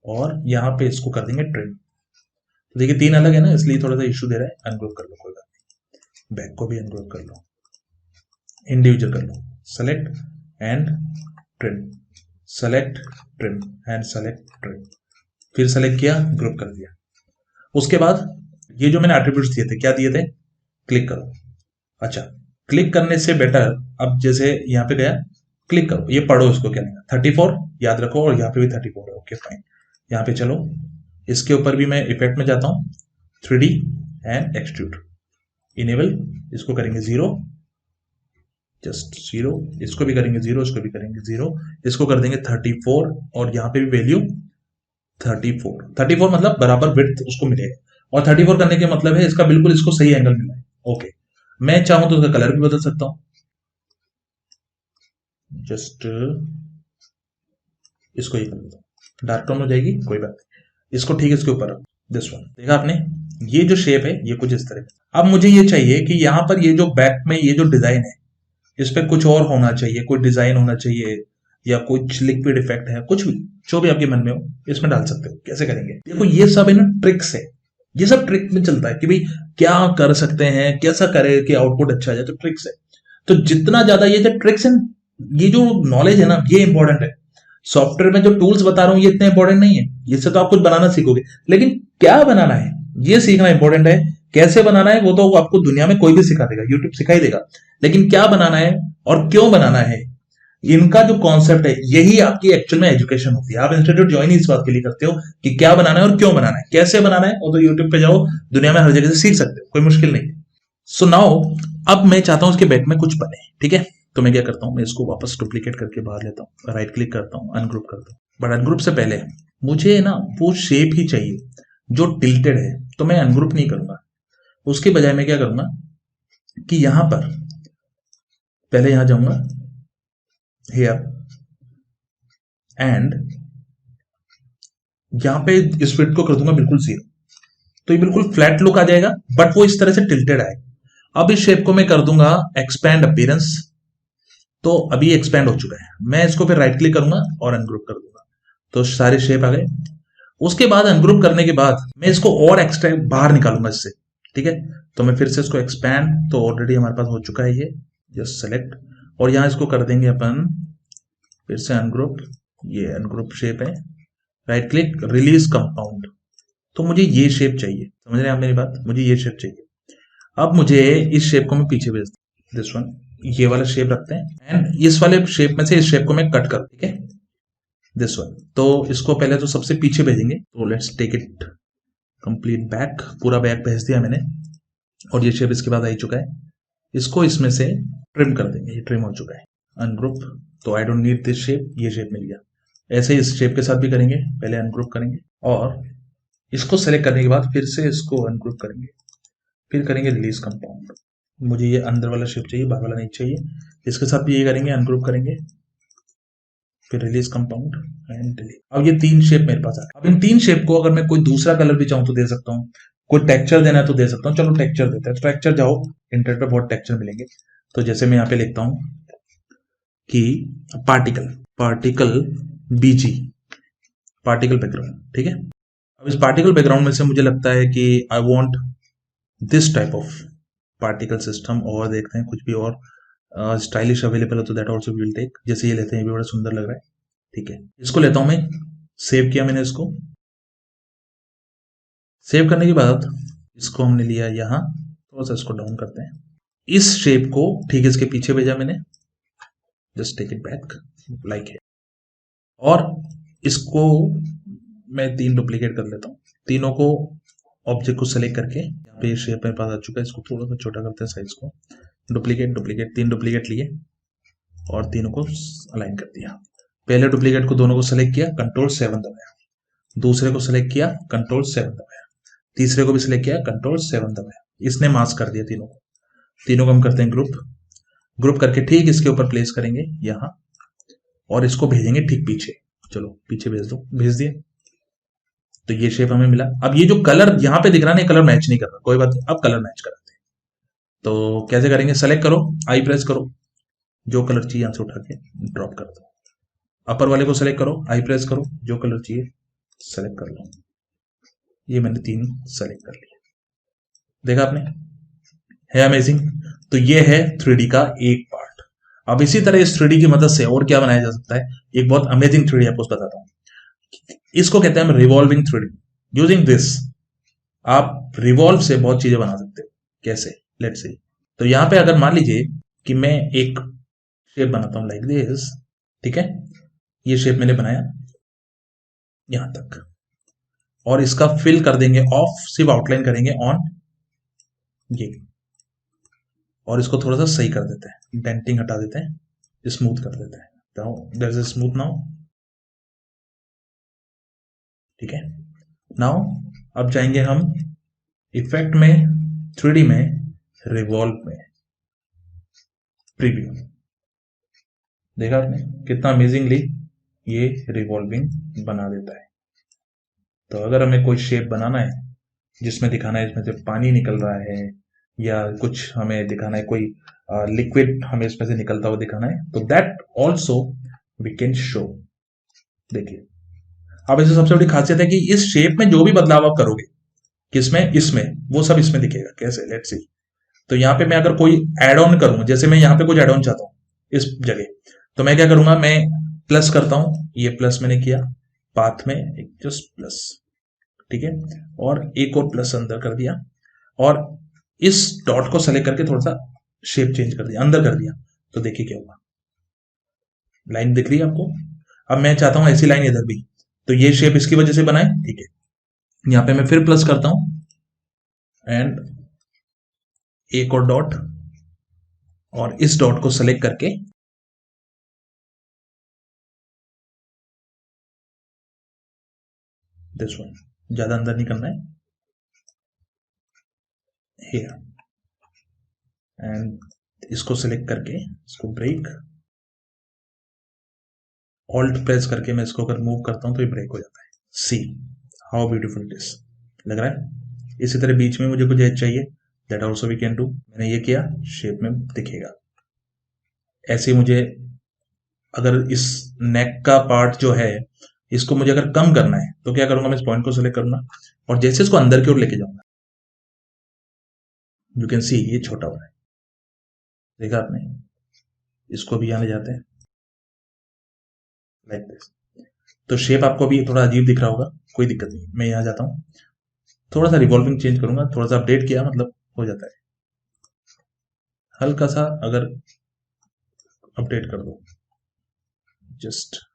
और यहां पे इसको कर देंगे ट्रिम। तो देखिए 3 अलग है ना, इसलिए थोड़ा सा इश्यू दे रहा है। अनग्रुप कर लो, कोई बात नहीं, बैक को भी अनग्रुप कर लो, इंडिविजुअल कर लो, select and trim, select trim and select trim, फिर सेलेक्ट किया, ग्रुप कर दिया। उसके बाद ये जो मैंने एट्रीब्यूट्स दिए थे, क्या दिए थे, क्लिक करो। अच्छा, क्लिक करने से बेटर, अब जैसे यहाँ पे गया, क्लिक करो, ये पढ़ो, इसको क्या लेना, 34 याद रखो, और यहाँ पे भी 34 है, ओके फाइन। यहाँ पे चलो, इसके ऊपर भी मैं इफेक्ट में जाता हूँ, 3D एंड एक्सट्रूड, इनेबल, इसको करेंगे 0, जस्ट 0, इसको भी करेंगे 0, इसको भी करेंगे 0, इसको कर देंगे 34, और यहाँ पे भी वैल्यू 34 मतलब बराबर विड्थ उसको मिलेगा, और 34 करने के मतलब है इसका बिल्कुल इसको सही एंगल मिला है, ओके। मैं चाहूं तो इसका कलर भी बदल सकता हूं, जस्ट इसको ये कर देता हूं, डार्क टोन हो जाएगी, कोई बात नहीं। इसको ठीक इसके ऊपर, दिस वन, देखा आपने, ये जो शेप है ये कुछ इस तरह। अब मुझे ये चाहिए कि यहां पर ये जो बैक में ये जो डिजाइन है, इस पे कुछ और होना चाहिए, कोई डिजाइन होना चाहिए, या कुछ लिक्विड इफेक्ट है, कुछ भी, जो भी आपके मन में हो इसमें डाल सकते हो। कैसे करेंगे, देखो ये सब है ना ट्रिक्स है, ये सब ट्रिक में चलता है कि भाई क्या कर सकते हैं, कैसा करे कि आउटपुट अच्छा आ जाए, तो ट्रिक्स है। तो जितना ज्यादा ये जो ट्रिक्स है, ये जो नॉलेज है ना, ये इंपॉर्टेंट है। सॉफ्टवेयर में जो टूल्स बता रहा हूं ये इतने इंपॉर्टेंट नहीं है, इससे तो आप कुछ बनाना सीखोगे, लेकिन क्या बनाना है ये सीखना इंपॉर्टेंट है। कैसे बनाना है वो तो आपको दुनिया में कोई भी सिखा देगा, यूट्यूब सिखा ही देगा, लेकिन क्या बनाना है और क्यों बनाना है इनका जो कॉन्सेप्ट है यही आपकी एक्चुअल में एजुकेशन होती है। आप इंस्टीट्यूट ज्वाइन इस बात के लिए करते हो कि क्या बनाना है और क्यों बनाना है, कैसे बनाना है, और तो यूट्यूब पे जाओ, दुनिया में हर जगह से सीख सकते हो, कोई मुश्किल नहीं है। सो नाउ अब मैं चाहता हूं उसके बैक में कुछ बने, ठीक है। तो मैं क्या करता हूं, मैं इसको वापस डुप्लीकेट करके बाहर लेता हूं, राइट क्लिक करता हूं, अनग्रुप करता हूं। बट अनग्रुप से पहले मुझे ना वो शेप ही चाहिए जो टिल्टेड है, तो मैं अनग्रुप नहीं करूंगा। उसके बजाय मैं क्या करूंगा कि यहां पर पहले यहां जाऊंगा, हियर, एंड यहां पे इस फिट को कर दूंगा बिल्कुल 0। तो ये बिल्कुल फ्लैट लुक आ जाएगा, बट वो इस तरह से टिल्टेड आएगा। अब इस शेप को मैं कर दूंगा एक्सपैंड अपीयरेंस, तो अभी एक्सपैंड हो चुका है। मैं इसको फिर राइट क्लिक करूंगा और अनग्रुप कर दूंगा, तो सारे शेप आ गए। उसके बाद अनग्रुप करने के बाद मैं इसको और एक्स्ट्रा बाहर निकालूंगा इससे, ठीक है। तो मैं फिर से इसको एक्सपैंड, तो ऑलरेडी हमारे पास हो चुका है ये, जस्ट सेलेक्ट, और यहां इसको कर देंगे अपन फिर से अनग्रुप, ये अनग्रुप शेप है, राइट क्लिक, रिलीज कंपाउंड। तो मुझे ये शेप चाहिए, समझ रहे हैं आप मेरी बात, मुझे ये शेप चाहिए। अब मुझे इस शेप को मैं पीछे भेज दूं, दिस वन, ये वाला शेप रखते हैं, एंड इस वाले शेप में से इस शेप को मैं कट कर, ठीक है, दिस वन। तो इसको पहले तो सबसे पीछे भेजेंगे, तो let's take it complete back, पूरा बैक भेज दिया मैंने, और ये शेप इसके बाद आ चुका है। इसको इसमें से ट्रिम कर देंगे, ये ट्रिम हो चुका है, अनग्रुप, तो आई डोंट नीड दिस शेप, ये शेप मिल गया। ऐसे ही इस शेप के साथ भी करेंगे, पहले अनग्रुप करेंगे और इसको सेलेक्ट करने के बाद फिर से इसको अनग्रुप करेंगे, फिर करेंगे रिलीज कंपाउंड। मुझे ये अंदर वाला शेप चाहिए, बाहर वाला नहीं चाहिए। इसके साथ भी ये करेंगे, अनग्रुप करेंगे, फिर रिलीज कंपाउंड एंड डिलीट। अब ये 3 शेप मेरे पास आ गए। अब इन 3 शेप को अगर मैं कोई दूसरा कलर भी चाहूं तो दे सकता हूं, कोई टेक्सचर देना है तो दे सकता हूं। चलो टेक्सचर देते हैं, टेक्सचर जाओ, इंटरनेट पे बहुत टेक्सचर मिलेंगे। तो जैसे मैं यहाँ पे लिखता हूं कि पार्टिकल, पार्टिकल बीजी, पार्टिकल बैकग्राउंड, ठीक है। अब इस पार्टिकल बैकग्राउंड में से मुझे लगता है कि I want this type of particle system, और देखते हैं कुछ भी और स्टाइलिश अवेलेबल है तो दैट आल्सो विल टेक। जैसे ये लेते हैं, ये भी बड़ा सुंदर लग रहा है, ठीक है। इसको लेता हूं मैं, सेव किया मैंने इसको। सेव करने के बाद इसको हमने लिया यहां, थोड़ा सा इसको डाउन करते हैं, इस शेप को ठीक है इसके पीछे भेजा मैंने, just take it back like है, और इसको मैं 3 डुप्लीकेट कर लेता हूँ। तीनों को ऑब्जेक्ट को सेलेक्ट करके यहाँ पे शेप मेरे पास आ चुका है, इसको थोड़ा सा छोटा करते हैं साइज को, डुप्लीकेट डुप्लीकेट, 3 डुप्लीकेट लिए और तीनों को अलाइन कर दिया। पहले डुप्लीकेट को दोनों को सेलेक्ट किया, कंट्रोल 7 दबाया, दूसरे को सेलेक्ट किया, कंट्रोल 7 दबाया, तीसरे को भी सिलेक्ट किया, कंट्रोल 7 दबाया, इसने मास्क कर दिया तीनों को। तीनों को हम करते हैं ग्रुप, ग्रुप करके ठीक इसके ऊपर प्लेस करेंगे यहां, और इसको भेजेंगे ठीक पीछे। चलो पीछे भेज दो, भेज दिए, तो ये शेप हमें मिला। अब ये जो कलर यहां पे दिख रहा है ना, कलर मैच नहीं कर रहा, कोई बात नहीं, अब कलर मैच कराते हैं। तो कैसे करेंगे, सेलेक्ट करो, आई प्रेस करो, जो कलर चाहिए यहां से उठा के ड्रॉप कर दो। अपर वाले को सेलेक्ट करो, आई प्रेस करो, जो कलर चाहिए सेलेक्ट कर लो। ये मैंने 3 सेलेक्ट कर लिया, देखा आपने, है अमेजिंग। तो ये है 3D का एक पार्ट। अब इसी तरह इस 3D की मदद से और क्या बनाया जा सकता है, एक बहुत अमेजिंग 3D आपको बताता हूं। इसको कहते हैं रिवॉल्विंग 3D। यूजिंग दिस आप रिवॉल्व से बहुत चीजें बना सकते हो। कैसे, लेट्स सी। तो यहां पे अगर मान लीजिए कि मैं एक शेप बनाता हूं लाइक दिस, ठीक है, ये शेप मैंने बनाया यहां तक, और इसका फिल कर देंगे ऑफ, सिर्फ आउटलाइन करेंगे ऑन, ये, और इसको थोड़ा सा सही कर देते हैं, डेंटिंग हटा देते हैं, स्मूथ कर देते हैं, तो देयर इज स्मूथ नाउ, ठीक है। नाउ अब जाएंगे हम इफेक्ट में, 3D में, रिवॉल्व में, प्रीव्यू। देखा आपने कितना अमेजिंगली ये रिवॉल्विंग बना देता है। तो अगर हमें कोई शेप बनाना है जिसमें दिखाना है इसमें से पानी निकल रहा है, या कुछ हमें दिखाना है, कोई लिक्विड हमें इसमें से निकलता हुआ दिखाना है, तो that also we can show. देखिए अब इससे सबसे बड़ी खासियत है कि इस शेप में जो भी बदलाव आप करोगे, किसमें, इसमें, वो सब इसमें दिखेगा। कैसे, लेट्स सी। तो यहाँ पे मैं अगर कोई एड ऑन करूं, जैसे मैं यहाँ पे कुछ एड ऑन चाहता हूं इस जगह, तो मैं क्या करूंगा, मैं प्लस करता हूं, ये प्लस मैंने किया, पाथ में एक जस्ट प्लस, ठीक है, और एक और प्लस अंदर कर दिया, और इस डॉट को सेलेक्ट करके थोड़ा सा शेप चेंज कर दिया, अंदर कर दिया, तो देखिए क्या हुआ, लाइन दिख रही है आपको? अब मैं चाहता हूं ऐसी लाइन इधर भी, तो ये शेप इसकी वजह से बनाए, ठीक है। यहां पे मैं फिर प्लस करता हूं एंड एक और डॉट, और इस डॉट को सेलेक्ट करके दिस वन, ज्यादा अंदर नहीं करना है, हियर, एंड इसको सिलेक्ट करके इसको ब्रेक, ऑल्ट प्रेस करके मैं इसको अगर मूव करता हूं तो ये ब्रेक हो जाता है। See how beautiful it is, लग रहा है? इसी तरह बीच में मुझे कुछ एज चाहिए, that also we can do. मैंने ये किया, शेप में दिखेगा। ऐसे मुझे अगर इस नेक का पार्ट जो है इसको मुझे अगर कम करना है तो क्या करूंगा, मैं इस पॉइंट को सिलेक्ट करूंगा और जैसे इसको अंदर की ओर लेके जाऊंगा, यू कैन सी ये छोटा हो रहा है, देखा आपने? इसको भी यहां ले जाते हैं लाइक दिस, तो शेप आपको भी थोड़ा अजीब दिख रहा होगा, कोई दिक्कत नहीं। मैं यहां जाता हूं, थोड़ा सा रिवॉल्विंग चेंज करूंगा, थोड़ा सा अपडेट किया मतलब हो जाता है, हल्का सा अगर अपडेट कर दो जस्ट,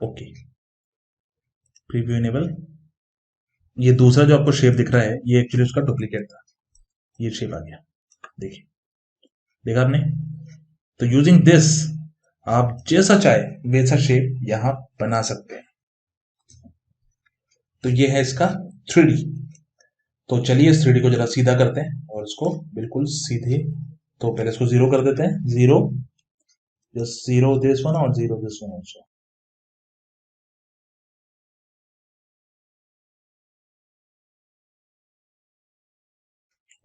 ओके, प्रीव्यू इनेबल। ये दूसरा जो आपको शेप दिख रहा है ये एक्चुअली उसका डुप्लीकेट था, ये शेप आ गया, देखिए, देखा आपने? तो यूजिंग दिस आप जैसा चाहे वैसा शेप यहां बना सकते हैं। तो ये है इसका 3D। तो चलिए इस 3D को जरा सीधा करते हैं और इसको बिल्कुल सीधे, तो पहले इसको 0 कर देते हैं, 0, जस्ट 0 दिस वन और 0 this one also,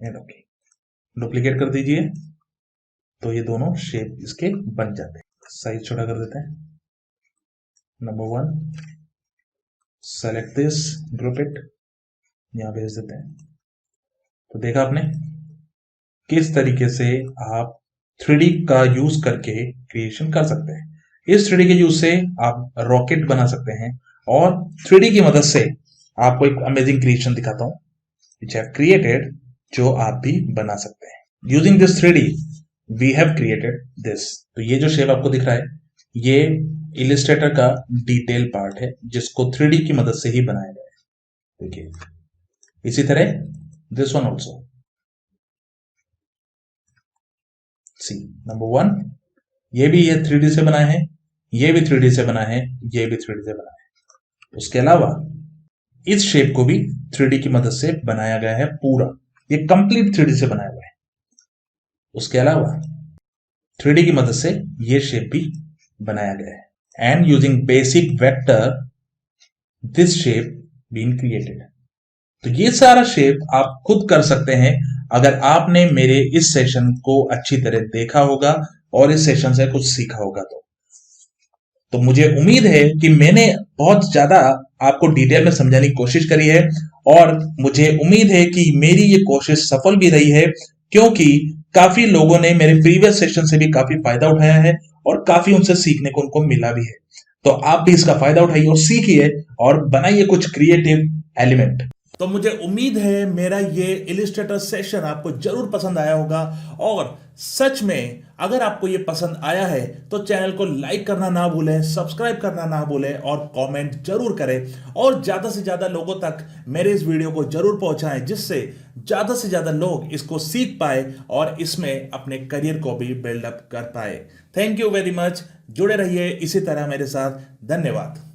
and okay, duplicate कर दीजिए, तो ये दोनों शेप इसके बन जाते हैं। साइज छोटा कर देते हैं, number 1, select this, group it, यहां भेज देते हैं। तो देखा आपने किस तरीके से आप 3D का यूज करके क्रिएशन कर सकते हैं। इस 3D के यूज से आप रॉकेट बना सकते हैं, और 3D की मदद से आपको एक अमेजिंग क्रिएशन दिखाता हूं which I have created, जो आप भी बना सकते हैं। Using this 3D we have created this. तो ये जो शेप आपको दिख रहा है ये इलिस्ट्रेटर का डिटेल पार्ट है जिसको 3D की मदद से ही बनाया गया है, देखिए। इसी तरह this one also, see, number 1, ये भी ये 3D से बना है, ये भी 3D से बना है, ये भी 3D से बना है। उसके अलावा इस शेप को भी 3D की मदद से बनाया गया है पूरा, ये कंप्लीट 3D से बनाया हुआ है। उसके अलावा 3D की मदद से ये शेप भी बनाया गया है, and using basic vector this shape been created. तो ये सारा शेप आप खुद कर सकते हैं अगर आपने मेरे इस सेशन को अच्छी तरह देखा होगा और इस सेशन से कुछ सीखा होगा। तो मुझे उम्मीद है कि मैंने बहुत ज्यादा आपको डिटेल में समझाने की कोशिश करी है, और मुझे उम्मीद है कि मेरी ये कोशिश सफल भी रही है, क्योंकि काफी लोगों ने मेरे प्रीवियस सेशन से भी काफी फायदा उठाया है और काफी उनसे सीखने को उनको मिला भी है। तो आप भी इसका फायदा उठाइए और सीखिए और बनाइए कुछ क्रिएटिव एलिमेंट। तो मुझे उम्मीद है मेरा ये इलिस्ट्रेटर सेशन आपको जरूर पसंद आया होगा, और सच में अगर आपको ये पसंद आया है तो चैनल को लाइक करना ना भूलें, सब्सक्राइब करना ना भूलें और कमेंट जरूर करें, और ज्यादा से ज्यादा लोगों तक मेरे इस वीडियो को जरूर पहुंचाएं, जिससे ज्यादा से ज्यादा लोग इसको सीख पाए और इसमें अपने करियर को भी बिल्डअप कर पाए। थैंक यू वेरी मच, जुड़े रहिए इसी तरह मेरे साथ, धन्यवाद।